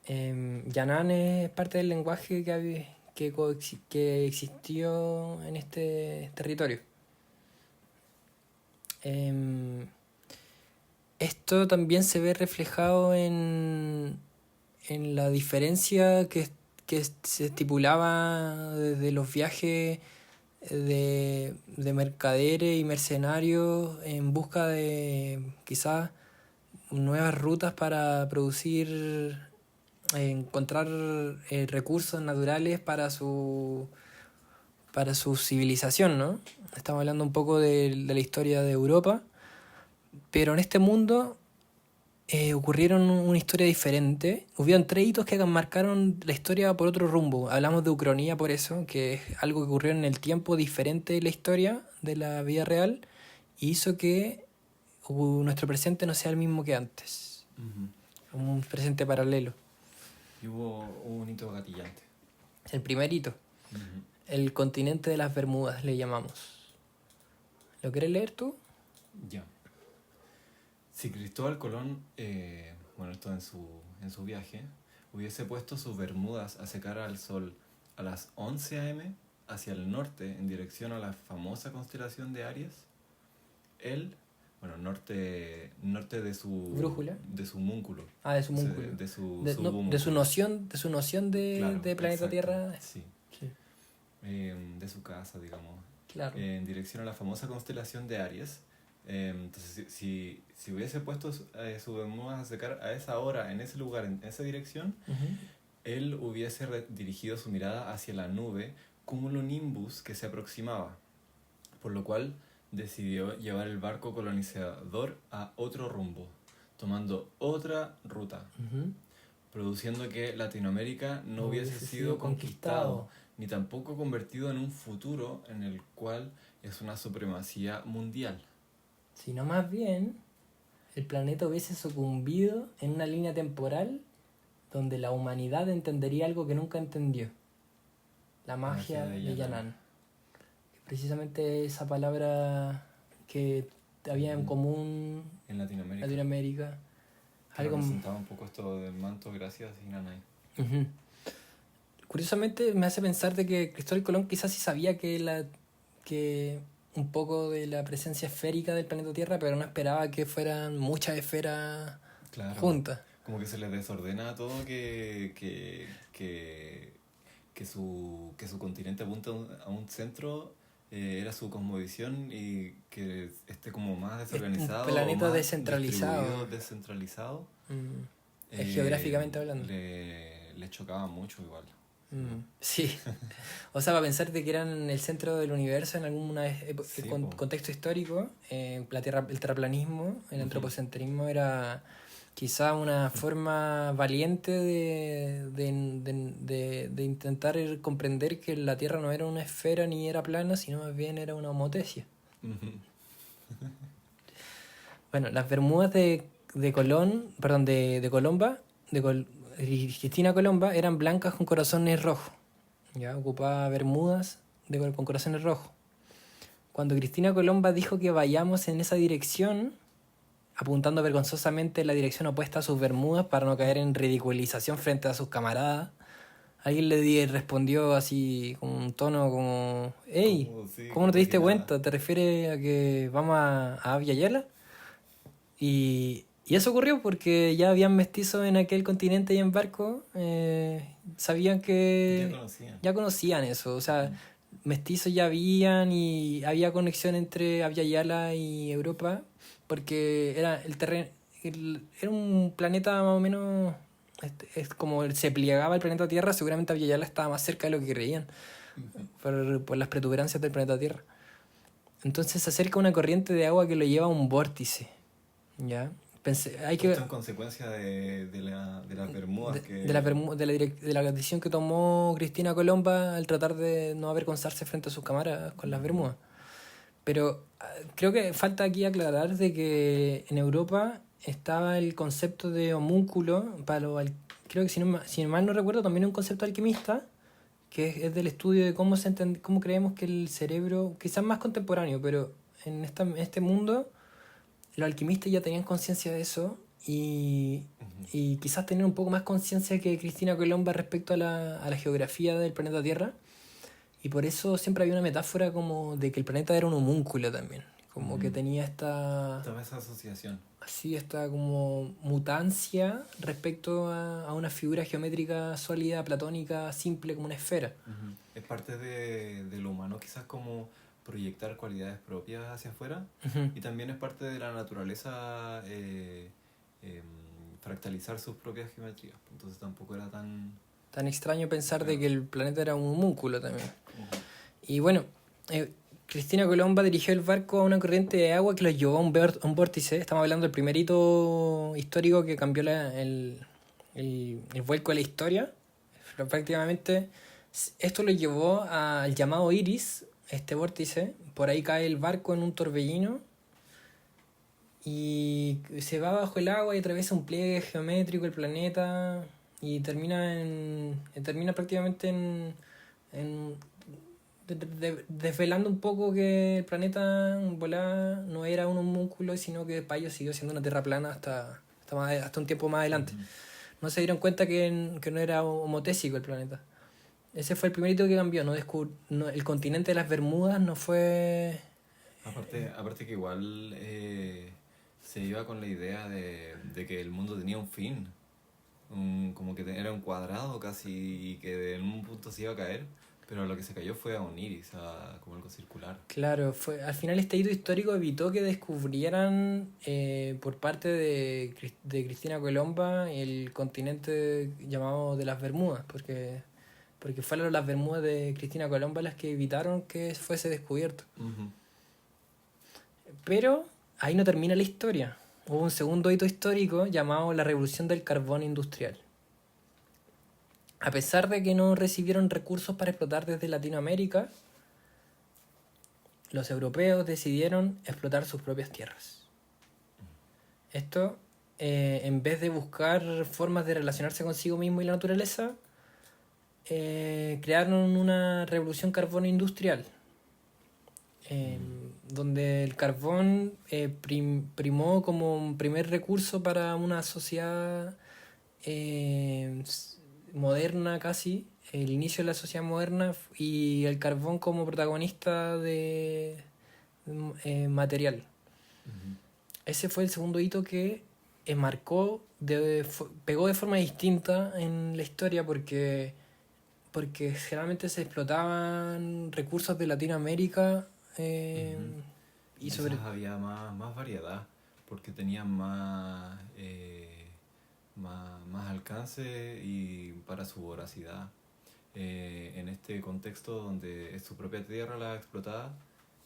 Yanán es parte del lenguaje que existió en este territorio. Esto también se ve reflejado en la diferencia que se estipulaba desde los viajes de mercaderes y mercenarios en busca de quizás nuevas rutas para producir, encontrar recursos naturales para su civilización, ¿no? Estamos hablando un poco de la historia de Europa, pero en este mundo ocurrieron una historia diferente. Hubieron 3 hitos que marcaron la historia por otro rumbo. Hablamos de Ucronía por eso, que es algo que ocurrió en el tiempo diferente de la historia, de la vida real, y hizo que nuestro presente no sea el mismo que antes. Un presente paralelo. Y hubo un hito gatillante. El primer hito. El continente de las Bermudas, le llamamos. ¿Lo quieres leer tú? Ya. Si Cristóbal Colón, esto en su viaje, hubiese puesto sus bermudas a secar al sol a las 11 a.m. hacia el norte en dirección a la famosa constelación de Aries, él, norte de su... ¿Brújula? De su múnculo. Ah, de su múnculo. De su noción de planeta exacto, Tierra. Sí. Sí. De su casa, digamos. Claro. En dirección a la famosa constelación de Aries. Entonces, si hubiese puesto sus bermudas a secar a esa hora, en ese lugar, en esa dirección, él hubiese dirigido su mirada hacia la nube cumulonimbus que se aproximaba, por lo cual decidió llevar el barco colonizador a otro rumbo, tomando otra ruta, produciendo que Latinoamérica no hubiese sido conquistado, ni tampoco convertido en un futuro en el cual es una supremacía mundial, sino más bien el planeta hubiese sucumbido en una línea temporal donde la humanidad entendería algo que nunca entendió: la magia de Yanán. Precisamente esa palabra que había en común en Latinoamérica. Algo representaba un poco esto del manto, gracias y nanay. Curiosamente me hace pensar de que Cristóbal Colón quizás sí sabía que un poco de la presencia esférica del planeta Tierra, pero no esperaba que fueran muchas esferas juntas. Como que se les desordena todo que su continente apunta a un centro, era su cosmovisión, y que esté como más desorganizado, un planeta más descentralizado. Geográficamente hablando. Le chocaba mucho igual. Sí, o sea, para pensar de que eran el centro del universo en algún contexto histórico, la Tierra, el terraplanismo, el antropocentrismo era quizá una forma valiente de intentar comprender que la Tierra no era una esfera ni era plana, sino más bien era una homotesia. Bueno, las Bermudas de Cristina Colomba eran blancas con corazones rojos. Ya ocupaba bermudas con corazones rojos. Cuando Cristina Colomba dijo que vayamos en esa dirección, apuntando vergonzosamente en la dirección opuesta a sus bermudas para no caer en ridiculización frente a sus camaradas, alguien le respondió así con un tono como: «Hey, ¿cómo no te diste cuenta? ¿Te refieres a que vamos a Abya Yala?». Y Y eso ocurrió porque ya habían mestizos en aquel continente y en barco, sabían que ya conocían eso, o sea, mestizos ya habían y había conexión entre Abya Yala y Europa, porque era el terreno, era un planeta más o menos, es como se plegaba el planeta Tierra, seguramente Abya Yala estaba más cerca de lo que creían, por las protuberancias del planeta Tierra. Entonces se acerca una corriente de agua que lo lleva a un vórtice, ¿ya? Esto en consecuencia de las Bermudas. De la decisión que tomó Cristina Colomba al tratar de no avergonzarse frente a sus cámaras con las Bermudas. Pero creo que falta aquí aclarar de que en Europa estaba el concepto de homúnculo, creo que si mal no recuerdo, también un concepto alquimista, que es del estudio de cómo creemos que el cerebro, quizás más contemporáneo, pero en este mundo los alquimistas ya tenían conciencia de eso y quizás tenían un poco más conciencia que Cristina Colomba respecto a la geografía del planeta Tierra, y por eso siempre había una metáfora como de que el planeta era un homúnculo también, como que tenía esta asociación. Así, esta como mutancia respecto a una figura geométrica sólida, platónica, simple como una esfera. Es parte de lo humano quizás como proyectar cualidades propias hacia afuera, y también es parte de la naturaleza fractalizar sus propias geometrías, entonces tampoco era tan extraño pensar de que el planeta era un homúnculo también. Y bueno, Cristina Colomba dirigió el barco a una corriente de agua que los llevó a un vórtice. Estamos hablando del primer hito histórico que cambió el vuelco de la historia. Pero prácticamente esto lo llevó al llamado Iris, este vórtice. Por ahí cae el barco en un torbellino y se va bajo el agua y atraviesa un pliegue geométrico el planeta y termina prácticamente desvelando un poco que el planeta en volada no era un homúnculo, sino que para ellos siguió siendo una tierra plana hasta un tiempo más adelante. No se dieron cuenta que no era homotésico el planeta. Ese fue el primer hito que cambió. El continente de las Bermudas no fue... Aparte que igual se iba con la idea de que el mundo tenía un fin. Como que era un cuadrado casi, y que en un punto se iba a caer, pero lo que se cayó fue a un iris, como algo circular. Claro, al final este hito histórico evitó que descubrieran por parte de Cristina Colomba el continente llamado de las Bermudas, porque fueron las Bermudas de Cristina Colomba las que evitaron que fuese descubierto. Pero ahí no termina la historia. Hubo un segundo hito histórico llamado la Revolución del Carbón Industrial. A pesar de que no recibieron recursos para explotar desde Latinoamérica, los europeos decidieron explotar sus propias tierras. Esto, en vez de buscar formas de relacionarse consigo mismo y la naturaleza, crearon una revolución carbono industrial, donde el carbón primó como un primer recurso para una sociedad moderna casi, el inicio de la sociedad moderna, y el carbón como protagonista de material. Ese fue el segundo hito que pegó de forma distinta en la historia, porque generalmente se explotaban recursos de Latinoamérica y quizás había más variedad, porque tenían más alcance y para su voracidad. En este contexto donde es su propia tierra la explotada,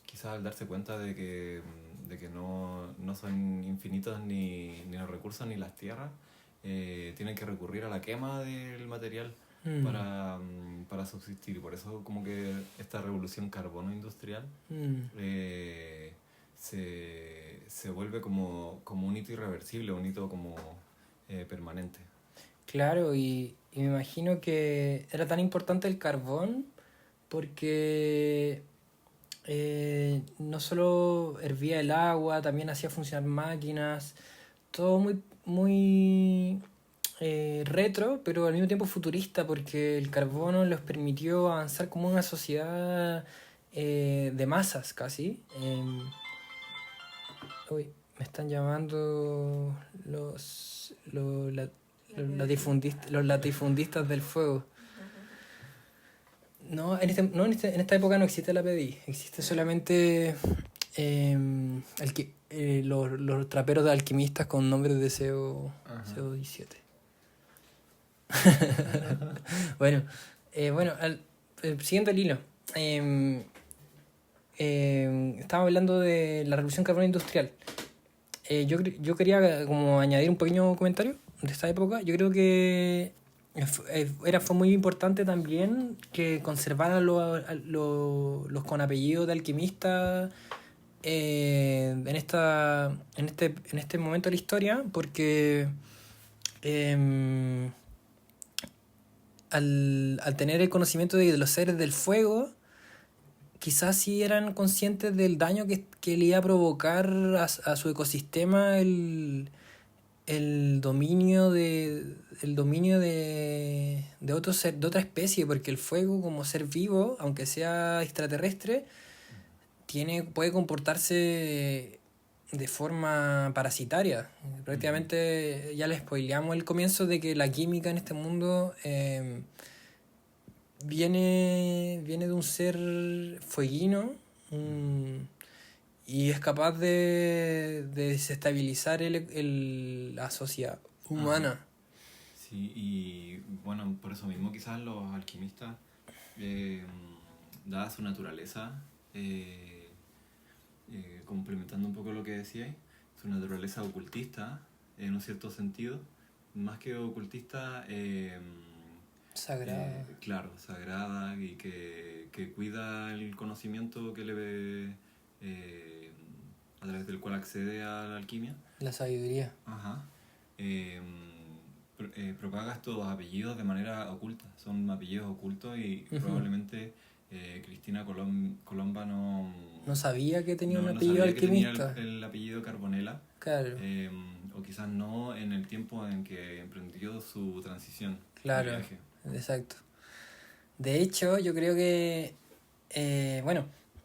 quizás al darse cuenta de que no son infinitos ni los recursos ni las tierras, tienen que recurrir a la quema del material para subsistir. Por eso como que esta revolución carbono industrial se vuelve como un hito irreversible, un hito como permanente. Claro, y me imagino que era tan importante el carbón porque no solo hervía el agua, también hacía funcionar máquinas, todo muy, muy retro, pero al mismo tiempo futurista, porque el carbono les permitió avanzar como una sociedad de masas casi. Me están llamando los latifundistas del fuego. No, en esta época no existe la PDI. Existe solamente los traperos de alquimistas con nombres de CO17. Bueno, siguiendo el hilo. Estaba hablando de la revolución carbón industrial. Yo quería como añadir un pequeño comentario de esta época. Yo creo que fue muy importante también que conservaran los con apellidos de alquimistas en este momento de la historia, porque al tener el conocimiento de los seres del fuego, quizás sí eran conscientes del daño que le iba a provocar a su ecosistema el dominio de otro ser, de otra especie, porque el fuego como ser vivo, aunque sea extraterrestre, puede comportarse de forma parasitaria. Prácticamente ya le spoileamos el comienzo de que la química en este mundo viene de un ser fueguino y es capaz de desestabilizar la sociedad humana. Sí, y bueno, por eso mismo quizás los alquimistas, dada su naturaleza, complementando un poco lo que decíais, su naturaleza ocultista, en un cierto sentido, más que ocultista, sagrada. Claro, sagrada, y que cuida el conocimiento que le ve, a través del cual accede a la alquimia. La sabiduría. Ajá. Propaga estos apellidos de manera oculta, son apellidos ocultos y probablemente Cristina Colomba no sabía que tenía un no apellido sabía alquimista. Que tenía el apellido Carbonella. Claro. O quizás no en el tiempo en que emprendió su transición. Claro, de viaje. Exacto. De hecho, yo creo que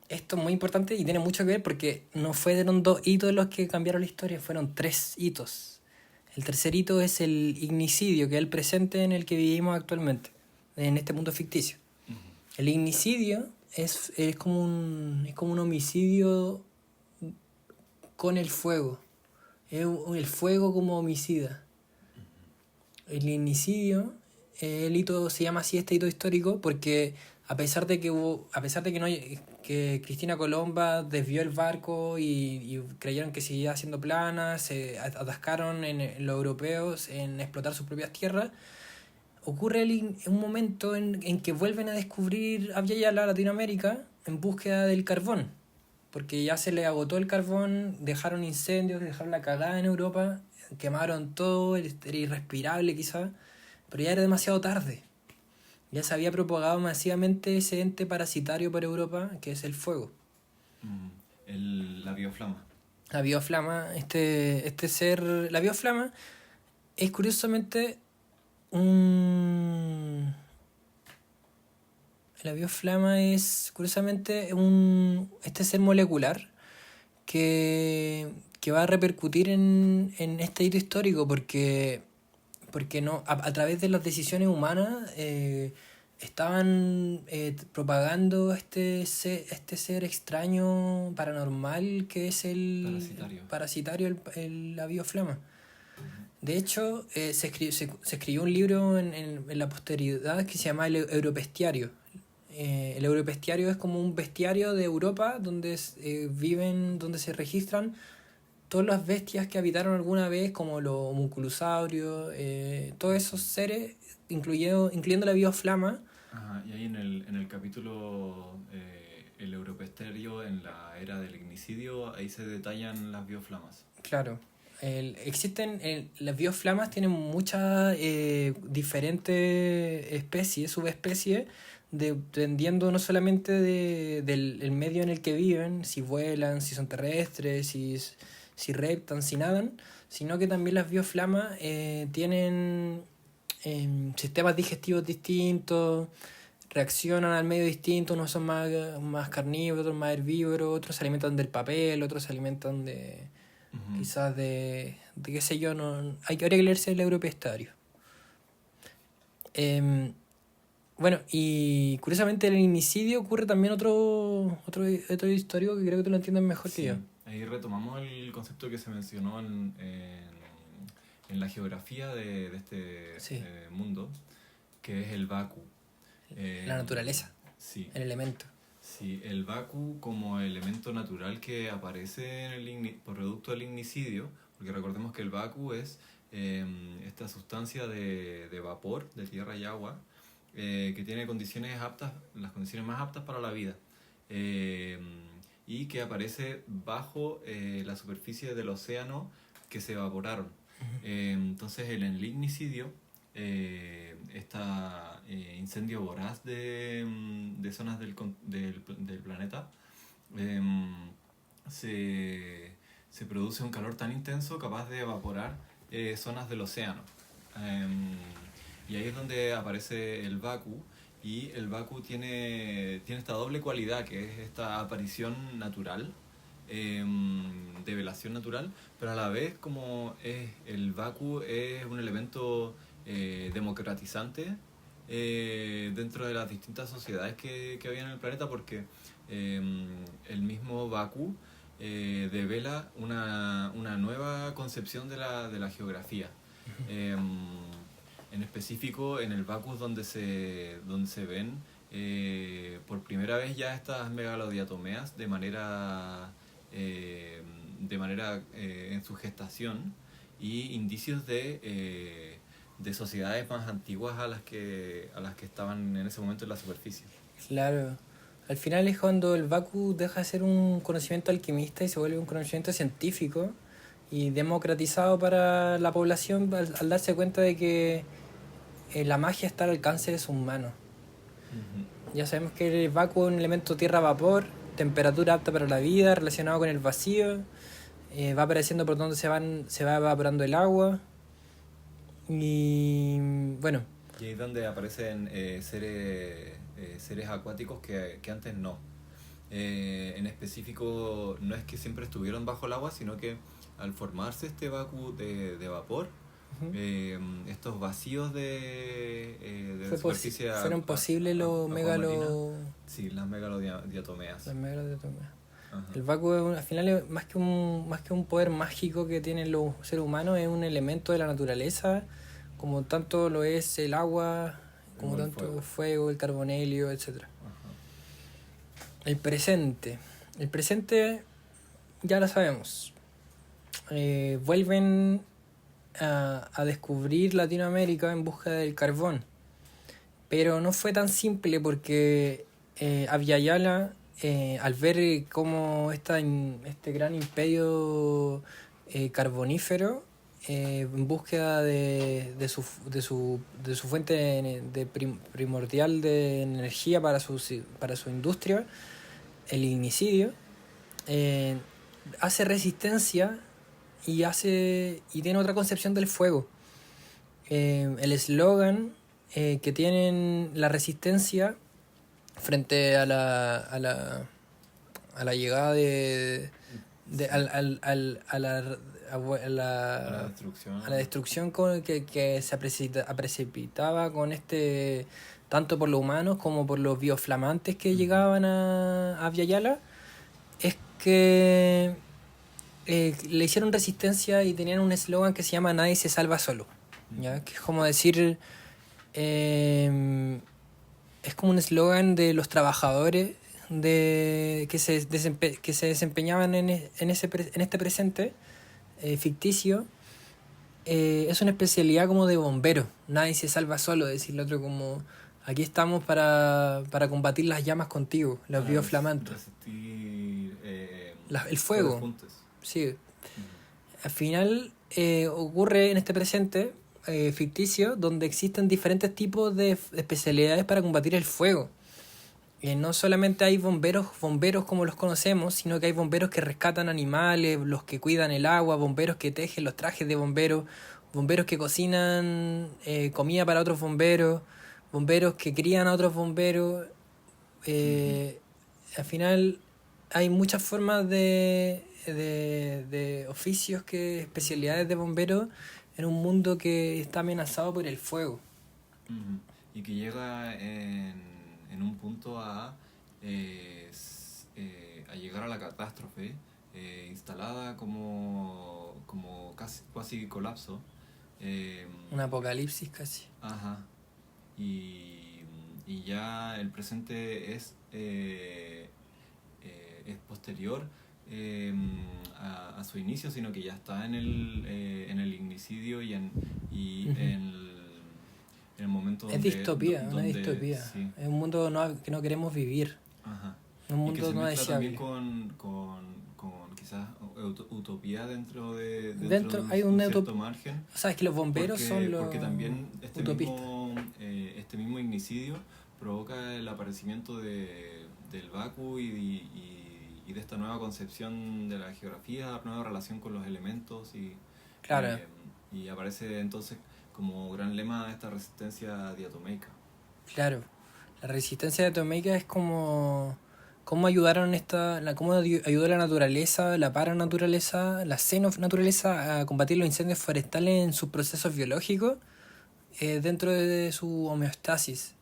esto es muy importante y tiene mucho que ver porque no fueron 2 hitos los que cambiaron la historia, fueron 3 hitos. El tercer hito es el ignicidio, que es el presente en el que vivimos actualmente, en este mundo ficticio. Uh-huh. El ignicidio es como un homicidio con el fuego. Es el fuego como homicida. Uh-huh. El ignicidio, el hito se llama así, este hito histórico, porque a pesar de que Cristina Colomba desvió el barco y creyeron que seguía siendo plana, se atascaron en los europeos en explotar sus propias tierras, ocurre un momento en que vuelven a descubrir a Latinoamérica en búsqueda del carbón, porque ya se les agotó el carbón, dejaron incendios, dejaron la cagada en Europa, quemaron todo, era irrespirable quizás, pero ya era demasiado tarde. Ya se había propagado masivamente ese ente parasitario por Europa, que es el fuego. La bioflama. La bioflama, este ser... La bioflama es curiosamente La bioflama es curiosamente este ser molecular que va a repercutir en este hito histórico porque no a través de las decisiones humanas estaban propagando este ser extraño paranormal que es el parasitario la bioflama. De hecho, se escribió un libro en la posteridad que se llama el Europestiario. El Europestiario es como un bestiario de Europa donde donde se registran todas las bestias que habitaron alguna vez, como los homunculosaurios, todos esos seres, incluyendo la bioflama. Ajá, y ahí en el capítulo el Europesterio en la era del ignicidio, ahí se detallan las bioflamas. Claro. Las bioflamas tienen muchas diferentes especies, subespecies, dependiendo no solamente del medio en el que viven, si vuelan, si son terrestres, si reptan, si nadan, sino que también las bioflamas tienen sistemas digestivos distintos, reaccionan al medio distinto, unos son más carnívoros, otros más herbívoros, otros se alimentan del papel, otros se alimentan de quizás de qué sé yo, no hay que leerse el Europestario. Bueno, y curiosamente el inicidio ocurre también otro histórico que creo que tú lo entiendes mejor que yo. Ahí retomamos el concepto que se mencionó en la geografía de este mundo, que es el Baku. La naturaleza, sí. El elemento. Sí, el Baku como elemento natural que aparece por producto del ignicidio, porque recordemos que el Baku es esta sustancia de vapor, de tierra y agua, que tiene las condiciones más aptas para la vida, y que aparece bajo la superficie del océano que se evaporaron. Entonces en el ignicidio, incendio voraz de zonas del planeta, se produce un calor tan intenso capaz de evaporar zonas del océano. Y ahí es donde aparece el Baku, y el Baku tiene esta doble cualidad, que es esta aparición natural, de velación natural, pero a la vez como el Baku es un elemento democratizante dentro de las distintas sociedades que había en el planeta, porque el mismo Baku devela una nueva concepción de la geografía. En específico, en el Baku donde se ven por primera vez ya estas megalodiatomeas de manera en su gestación, y indicios de sociedades más antiguas a las que estaban en ese momento en la superficie. Claro. Al final es cuando el Baku deja de ser un conocimiento alquimista y se vuelve un conocimiento científico y democratizado para la población, al darse cuenta de que la magia está al alcance de sus manos. Ya sabemos que el Baku es un elemento tierra-vapor, temperatura apta para la vida, relacionado con el vacío, va apareciendo por donde se va evaporando el agua, y bueno. Y ahí es donde aparecen seres acuáticos que antes no. En específico, no es que siempre estuvieron bajo el agua, sino que al formarse este Baku de vapor, estos vacíos de superficie fueron posibles los las megalodiatomeas. El Baku al final es más que un poder mágico que tienen los seres humanos, es un elemento de la naturaleza, como tanto lo es el agua, como tanto el fuego, el carbonelio, etc. El presente ya lo sabemos. Vuelven a descubrir Latinoamérica en busca del carbón, pero no fue tan simple, porque Abya Yala, al ver cómo este gran imperio carbonífero, en búsqueda de su fuente primordial de energía para su industria, el ignicidio, hace resistencia y tiene otra concepción del fuego. El eslogan que tienen la resistencia frente a la llegada a la destrucción que se precipitaba con tanto por los humanos como por los bioflamantes que llegaban a Abya Yala, es que le hicieron resistencia y tenían un eslogan que se llama "Nadie se salva solo", ¿ya? Que es como decir, es como un eslogan de los trabajadores que se desempeñaban en este presente ficticio. Es una especialidad como de bombero. Nadie se salva solo, decir el otro, como aquí estamos para combatir las llamas contigo, los bioflamantes, resistir el fuego. Sí. Al final ocurre en este presente ficticio, donde existen diferentes tipos de especialidades para combatir el fuego. No solamente hay bomberos como los conocemos, sino que hay bomberos que rescatan animales, los que cuidan el agua, bomberos que tejen los trajes de bomberos, bomberos que cocinan comida para otros bomberos que crían a otros bomberos. Al final hay muchas formas de de oficios, especialidades de bomberos en un mundo que está amenazado por el fuego. Y que llega en un punto a llegar a la catástrofe, instalada como casi colapso. Un apocalipsis casi. Ajá. Y ya el presente es posterior a su inicio, sino que ya está en el ignicidio y en el momento es distopía, una distopía. Sí. Es un mundo que no queremos vivir. Ajá. Un mundo y que se no mezcla deseable. también con quizás utopía dentro de hay un un cierto margen. O sea, es que los bomberos son los porque también utopistas. este mismo ignicidio provoca el aparecimiento del Baku y de esta nueva concepción de la geografía, nueva relación con los elementos Claro. Y aparece entonces como gran lema de esta resistencia diatomeica. Claro, la resistencia diatomeica es como cómo ayudaron cómo ayudó la naturaleza, la paranaturaleza, la xenonaturaleza a combatir los incendios forestales en sus procesos biológicos dentro de su homeostasis.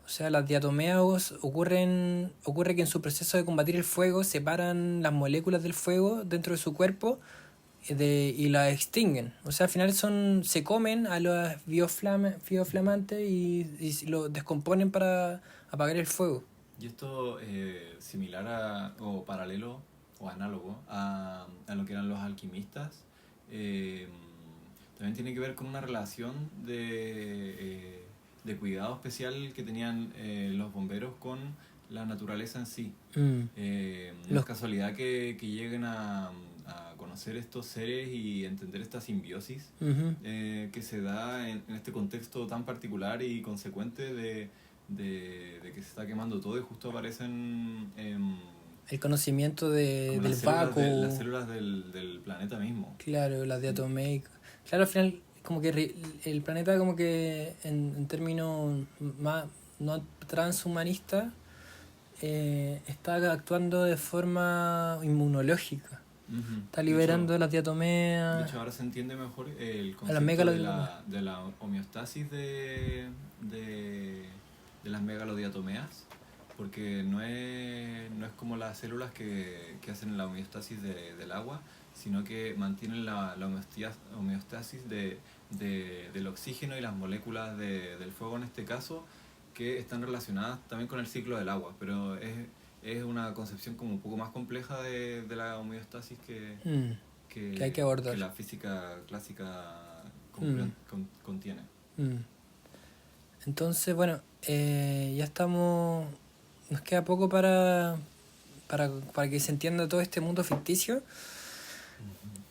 O sea, las diatomeas ocurre que en su proceso de combatir el fuego separan las moléculas del fuego dentro de su cuerpo y las extinguen. O sea, al final se comen a los bioflamantes y lo descomponen para apagar el fuego. Y esto similar o paralelo o análogo a lo que eran los alquimistas, también tiene que ver con una relación de cuidado especial que tenían los bomberos con la naturaleza en sí. No es casualidad que lleguen a conocer estos seres y entender esta simbiosis que se da en este contexto tan particular y consecuente de que se está quemando todo y justo aparecen el conocimiento del Baku, las células del planeta mismo. Claro, las diatomeicas. Claro, al final como que el planeta como que en términos más no transhumanistas está actuando de forma inmunológica. Está liberando las diatomeas. De hecho, ahora se entiende mejor el concepto de la homeostasis de las megalodiatomeas, porque no es como las células que hacen la homeostasis del agua, sino que mantienen la homeostasis del oxígeno y las moléculas del fuego en este caso, que están relacionadas también con el ciclo del agua, pero es una concepción como un poco más compleja de la homeostasis que hay que abordar, que la física clásica contiene. Entonces, bueno, ya estamos... Nos queda poco para que se entienda todo este mundo ficticio.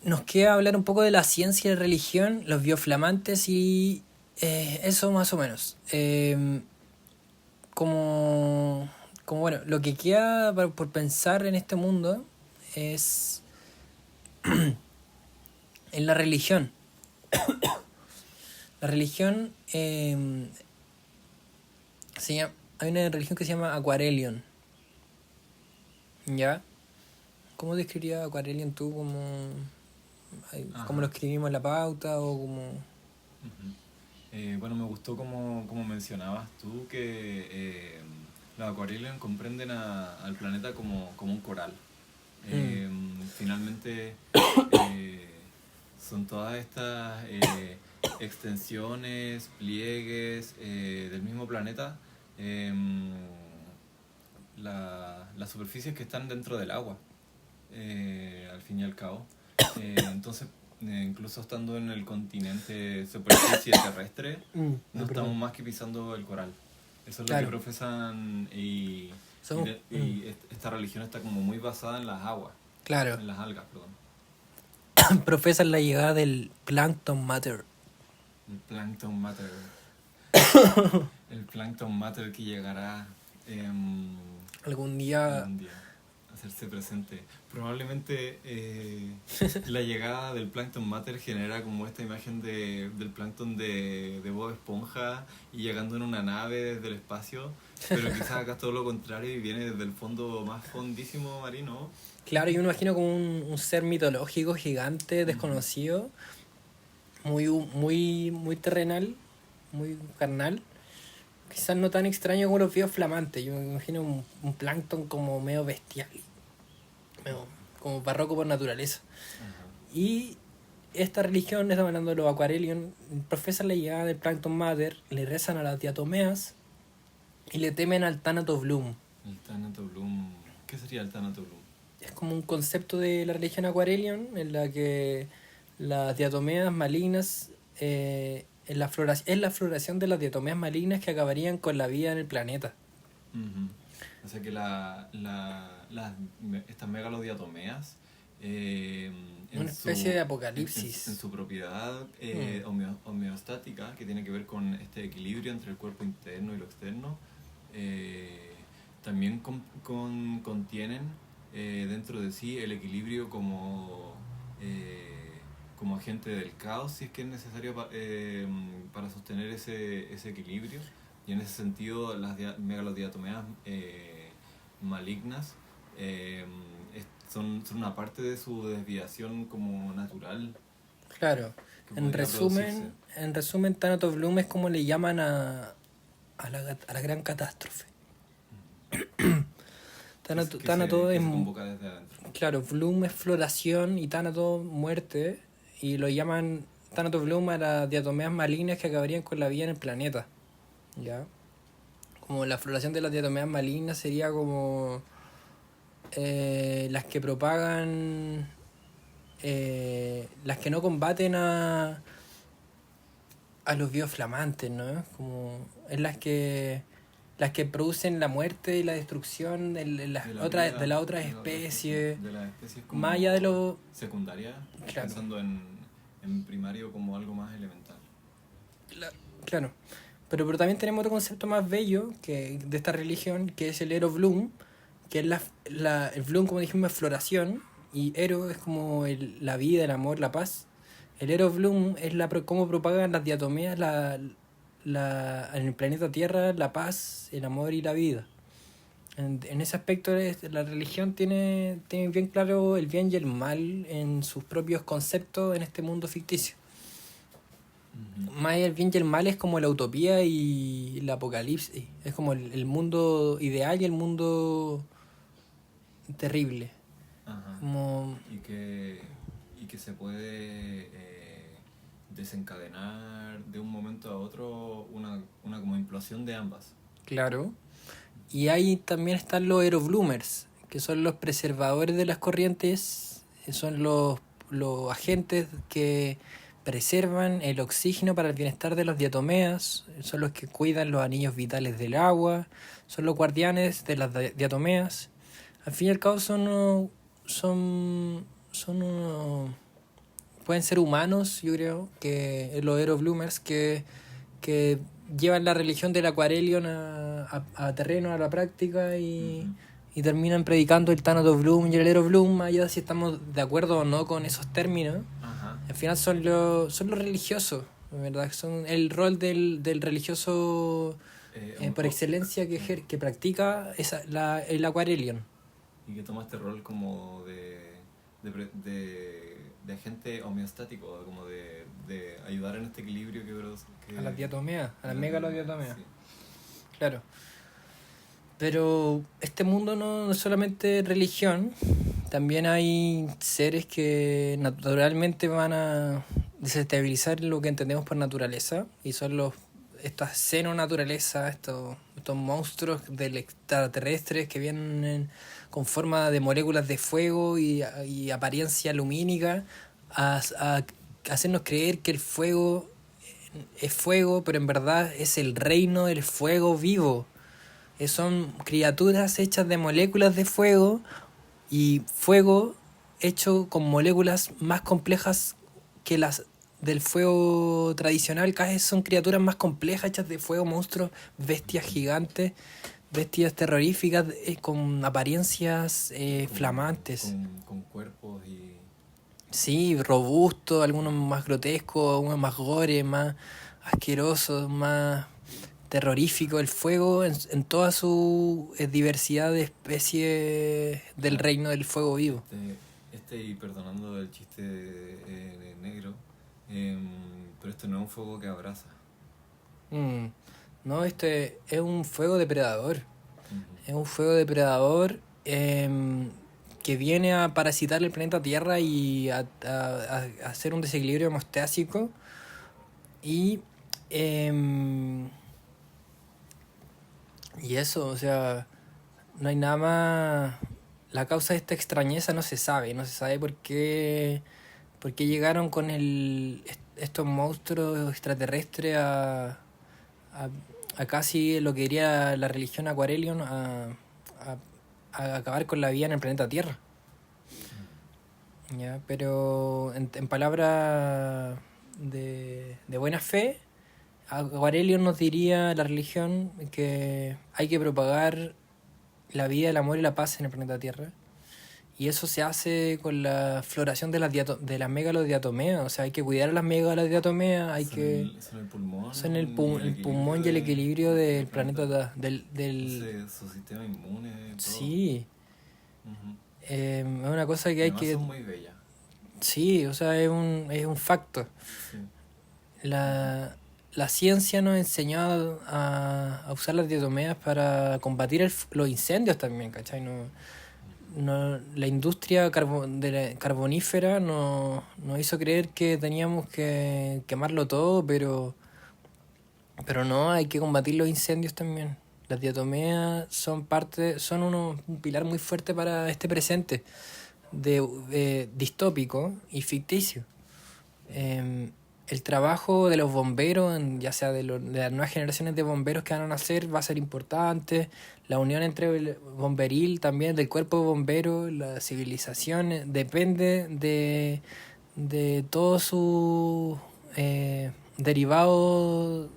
Nos queda hablar un poco de la ciencia y la religión, los bioflamantes y eso más o menos. Como bueno, lo que queda por pensar en este mundo es en la religión. La religión hay una religión que se llama Aquarelion. ¿Ya? ¿Cómo describirías Aquarelion tú? ¿Cómo lo escribimos en la pauta o como...? Bueno, me gustó como mencionabas tú que los Aquarelion comprenden al planeta como un coral. Finalmente son todas estas extensiones, pliegues del mismo planeta, las superficies que están dentro del agua, al fin y al cabo. Entonces, incluso estando en el continente superficie terrestre, no estamos más que pisando el coral. Eso es lo que profesan y esta religión está como muy basada en las aguas. Claro. En las algas, perdón. Profesan la llegada del plankton matter. El plankton matter. El plankton matter que llegará algún día hacerse presente. Probablemente la llegada del Plankton Matter genera como esta imagen del plancton de Bob Esponja y llegando en una nave desde el espacio, pero quizás acá es todo lo contrario y viene desde el fondo más fondísimo marino. Claro, yo me imagino como un ser mitológico gigante, desconocido, muy terrenal, muy carnal. Quizás no tan extraño como los bios flamantes. Yo me imagino un plancton como medio bestial, como barroco por naturaleza. Ajá. Y esta religión, estamos hablando de los Aquarelion, profesan la llegada del Plankton Matter, le rezan a las diatomeas y le temen al Thanatos Bloom. El Thanatos-Bloom. ¿Qué sería el Thanatos-Bloom? Es como un concepto de la religión Aquarelion en la que las diatomeas malignas, es la floración de las diatomeas malignas que acabarían con la vida en el planeta. Uh-huh. O sea que estas megalodiatomeas Una especie de apocalipsis. en su propiedad homeostática, que tiene que ver con este equilibrio entre el cuerpo interno y lo externo, también contienen dentro de sí el equilibrio como agente del caos, si es que es necesario para sostener ese equilibrio. Y en ese sentido las megalodiatomeas malignas son una parte de su desviación como natural. Claro, en resumen Thanatos Bloom es como le llaman a la gran catástrofe. Thanatos que es, se convoca desde adentro. claro, Bloom es floración y Thanatos muerte, y lo llaman Thanatos Bloom a las diatomeas malignas que acabarían con la vida en el planeta. ¿Ya? Como la floración de las diatomeas malignas sería como las que propagan, las que no combaten a los bioflamantes, ¿no? Como es las que producen la muerte y la destrucción de las otras especies. De las especies como Más allá de lo secundaria, claro. Pensando en primario como algo más elemental. Claro. Pero también tenemos otro concepto más bello que de esta religión, que es el Ero Bloom, que es el Bloom, como dijimos, es floración, y Ero es como la vida, el amor, la paz. El Ero Bloom es cómo propagan las diatomeas en el planeta Tierra la paz, el amor y la vida. En ese aspecto la religión tiene bien claro el bien y el mal en sus propios conceptos en este mundo ficticio. Más allá del bien y el mal es como la utopía y el apocalipsis. Es como el mundo ideal y el mundo terrible. Ajá. Como... Y que se puede desencadenar de un momento a otro una como implosión de ambas. Claro. Y ahí también están los Aerobloomers, que son los preservadores de las corrientes, son los agentes que preservan el oxígeno para el bienestar de las diatomeas, son los que cuidan los anillos vitales del agua, son los guardianes de las diatomeas. Al fin y al cabo pueden ser humanos, yo creo, que los Aerobloomers que llevan la religión del Aquarelion a terreno, a la práctica y terminan predicando el Thanatos Bloom y el Ero Bloom, allá si estamos de acuerdo o no con esos términos. Ajá. Al final son los religiosos, ¿verdad? Son el rol del religioso por excelencia que practica el Aquarelion. Y que toma este rol como de agente homeostático, como de ayudar en este equilibrio que a las diatomeas, a las megalodiatomeas. Sí. Claro. Pero este mundo no es solamente religión, también hay seres que naturalmente van a desestabilizar lo que entendemos por naturaleza, y son estas xenonaturaleza, estos monstruos extraterrestres que vienen con forma de moléculas de fuego y apariencia lumínica a hacernos creer que el fuego es fuego, pero en verdad es el reino del fuego vivo. Son criaturas hechas de moléculas de fuego, y fuego hecho con moléculas más complejas que las del fuego tradicional. Cada vez son criaturas más complejas, hechas de fuego, monstruos, bestias gigantes, bestias terroríficas con apariencias flamantes. Con cuerpos y... Sí, robustos, algunos más grotescos, algunos más gore, más asquerosos, más terrorífico. El fuego en toda su diversidad de especies del reino del fuego vivo. Y perdonando el chiste negro, pero esto no es un fuego que abraza. No, este es un fuego depredador. Uh-huh. Es un fuego depredador que viene a parasitar el planeta Tierra y a hacer un desequilibrio hemostásico. Y eso, o sea, no hay nada más. La causa de esta extrañeza no se sabe por qué llegaron con estos monstruos extraterrestres a casi lo que diría la religión Aquarelion, a acabar con la vida en el planeta Tierra. ¿Ya? Pero en palabras de buena fe, Aquarelion nos diría, la religión, que hay que propagar la vida, el amor y la paz en el planeta Tierra. Y eso se hace con la floración de las megalodiatomeas. O sea, hay que cuidar a las megalodiatomeas, son el pulmón. Son el pulmón y el equilibrio del planeta, su sistema inmune, todo. Sí. Uh-huh. Es una cosa que además hay que... son muy bellas. Sí, o sea, es un facto. Sí. La ciencia nos enseñó a usar las diatomeas para combatir los incendios también, ¿cachai? La industria carbonífera nos hizo creer que teníamos que quemarlo todo, pero no, hay que combatir los incendios también. Las diatomeas son un pilar muy fuerte para este presente distópico y ficticio. El trabajo de los bomberos, ya sea de las nuevas generaciones de bomberos que van a nacer, va a ser importante. La unión entre el bomberil también, del cuerpo de bomberos, la civilización, depende de todo su derivado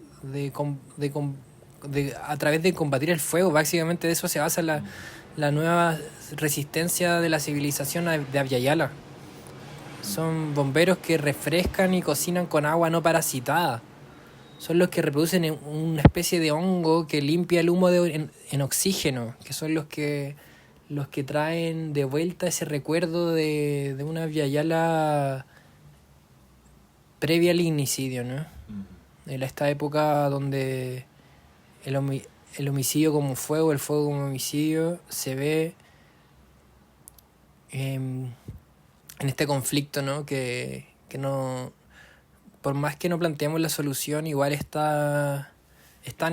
a través de combatir el fuego. Básicamente de eso se basa la nueva resistencia de la civilización de Abya. Son bomberos que refrescan y cocinan con agua no parasitada. Son los que reproducen una especie de hongo que limpia el humo en oxígeno, que son los que traen de vuelta ese recuerdo de una Abya previa al ignicidio, ¿no? En esta época donde el homicidio como fuego, el fuego como homicidio, se ve en este conflicto, ¿no? Que no, por más que no planteemos la solución, igual están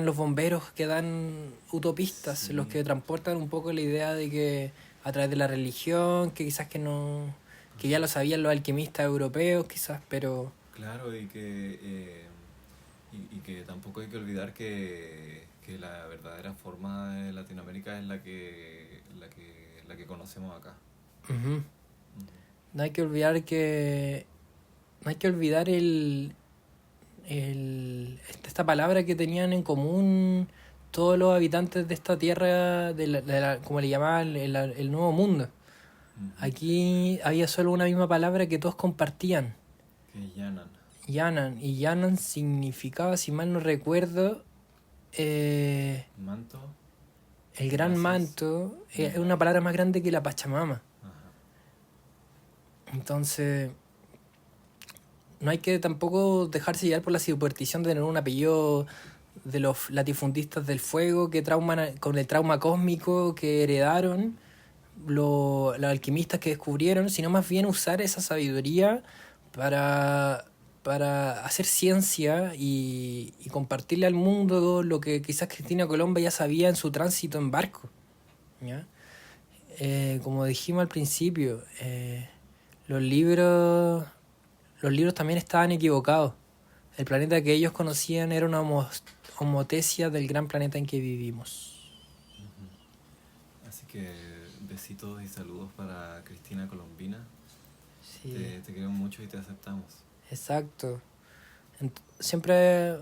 los bomberos que dan utopistas, sí, los que transportan un poco la idea de que a través de la religión, que quizás que ya lo sabían los alquimistas europeos, quizás, pero... Claro, y que tampoco hay que olvidar que la verdadera forma de Latinoamérica es la que conocemos acá. Uh-huh. No hay que olvidar esta palabra que tenían en común todos los habitantes de esta tierra, como le llamaban, el Nuevo Mundo. Uh-huh. Aquí había solo una misma palabra que todos compartían. Que es Yanan. Yanan. Y Yanan significaba, si mal no recuerdo... manto. El gran gracias. Manto es una palabra más grande que la Pachamama. Entonces, no hay que tampoco dejarse llevar por la superstición de tener un apellido de los latifundistas del fuego que trauman con el trauma cósmico que heredaron los alquimistas que descubrieron, sino más bien usar esa sabiduría para hacer ciencia y compartirle al mundo lo que quizás Cristina Colomba ya sabía en su tránsito en barco, ¿ya? Como dijimos al principio, los libros también estaban equivocados. El planeta que ellos conocían era una homotesia del gran planeta en que vivimos. Así que besitos y saludos para Cristina Colombina. Sí. Te queremos mucho y te aceptamos. Exacto. Siempre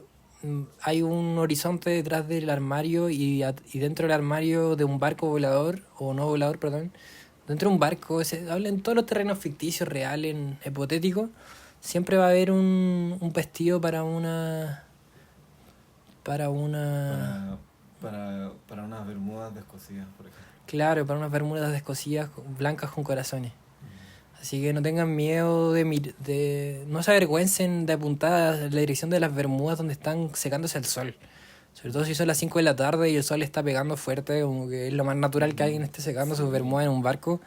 hay un horizonte detrás del armario y dentro del armario de un barco volador, o no volador, perdón, dentro de un barco, habla en todos los terrenos ficticios, reales, hipotéticos, siempre va a haber un vestido para una... Para unas bermudas descosidas, por ejemplo. Claro, para unas bermudas descosidas blancas con corazones. Así que no tengan miedo de no se avergüencen de apuntar a la dirección de las bermudas donde están secándose el sol. Sobre todo si son las 5 de la tarde y el sol está pegando fuerte, como que es lo más natural que alguien esté secando sus bermudas en un barco.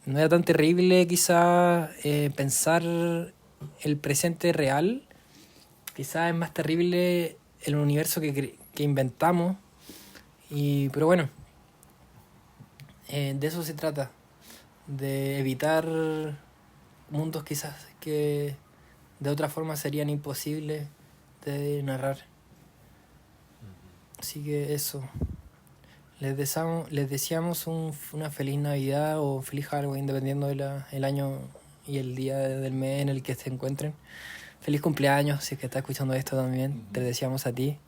No era tan terrible quizá pensar el presente real. Quizá es más terrible el universo que inventamos. Pero bueno, de eso se trata. De evitar mundos quizás que de otra forma serían imposibles de narrar. Así que eso. Les deseamos una feliz Navidad o feliz Halloween, dependiendo el año y el día del mes en el que se encuentren. Feliz cumpleaños, si es que estás escuchando esto también. Te deseamos a ti.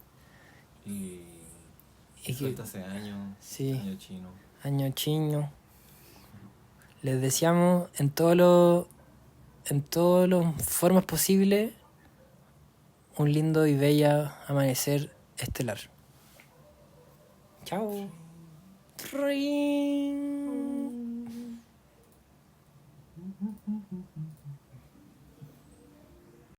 Y que hace año, sí, año chino. Año chino. Les deseamos en todas las formas posibles un lindo y bello amanecer estelar. Chao. Ring.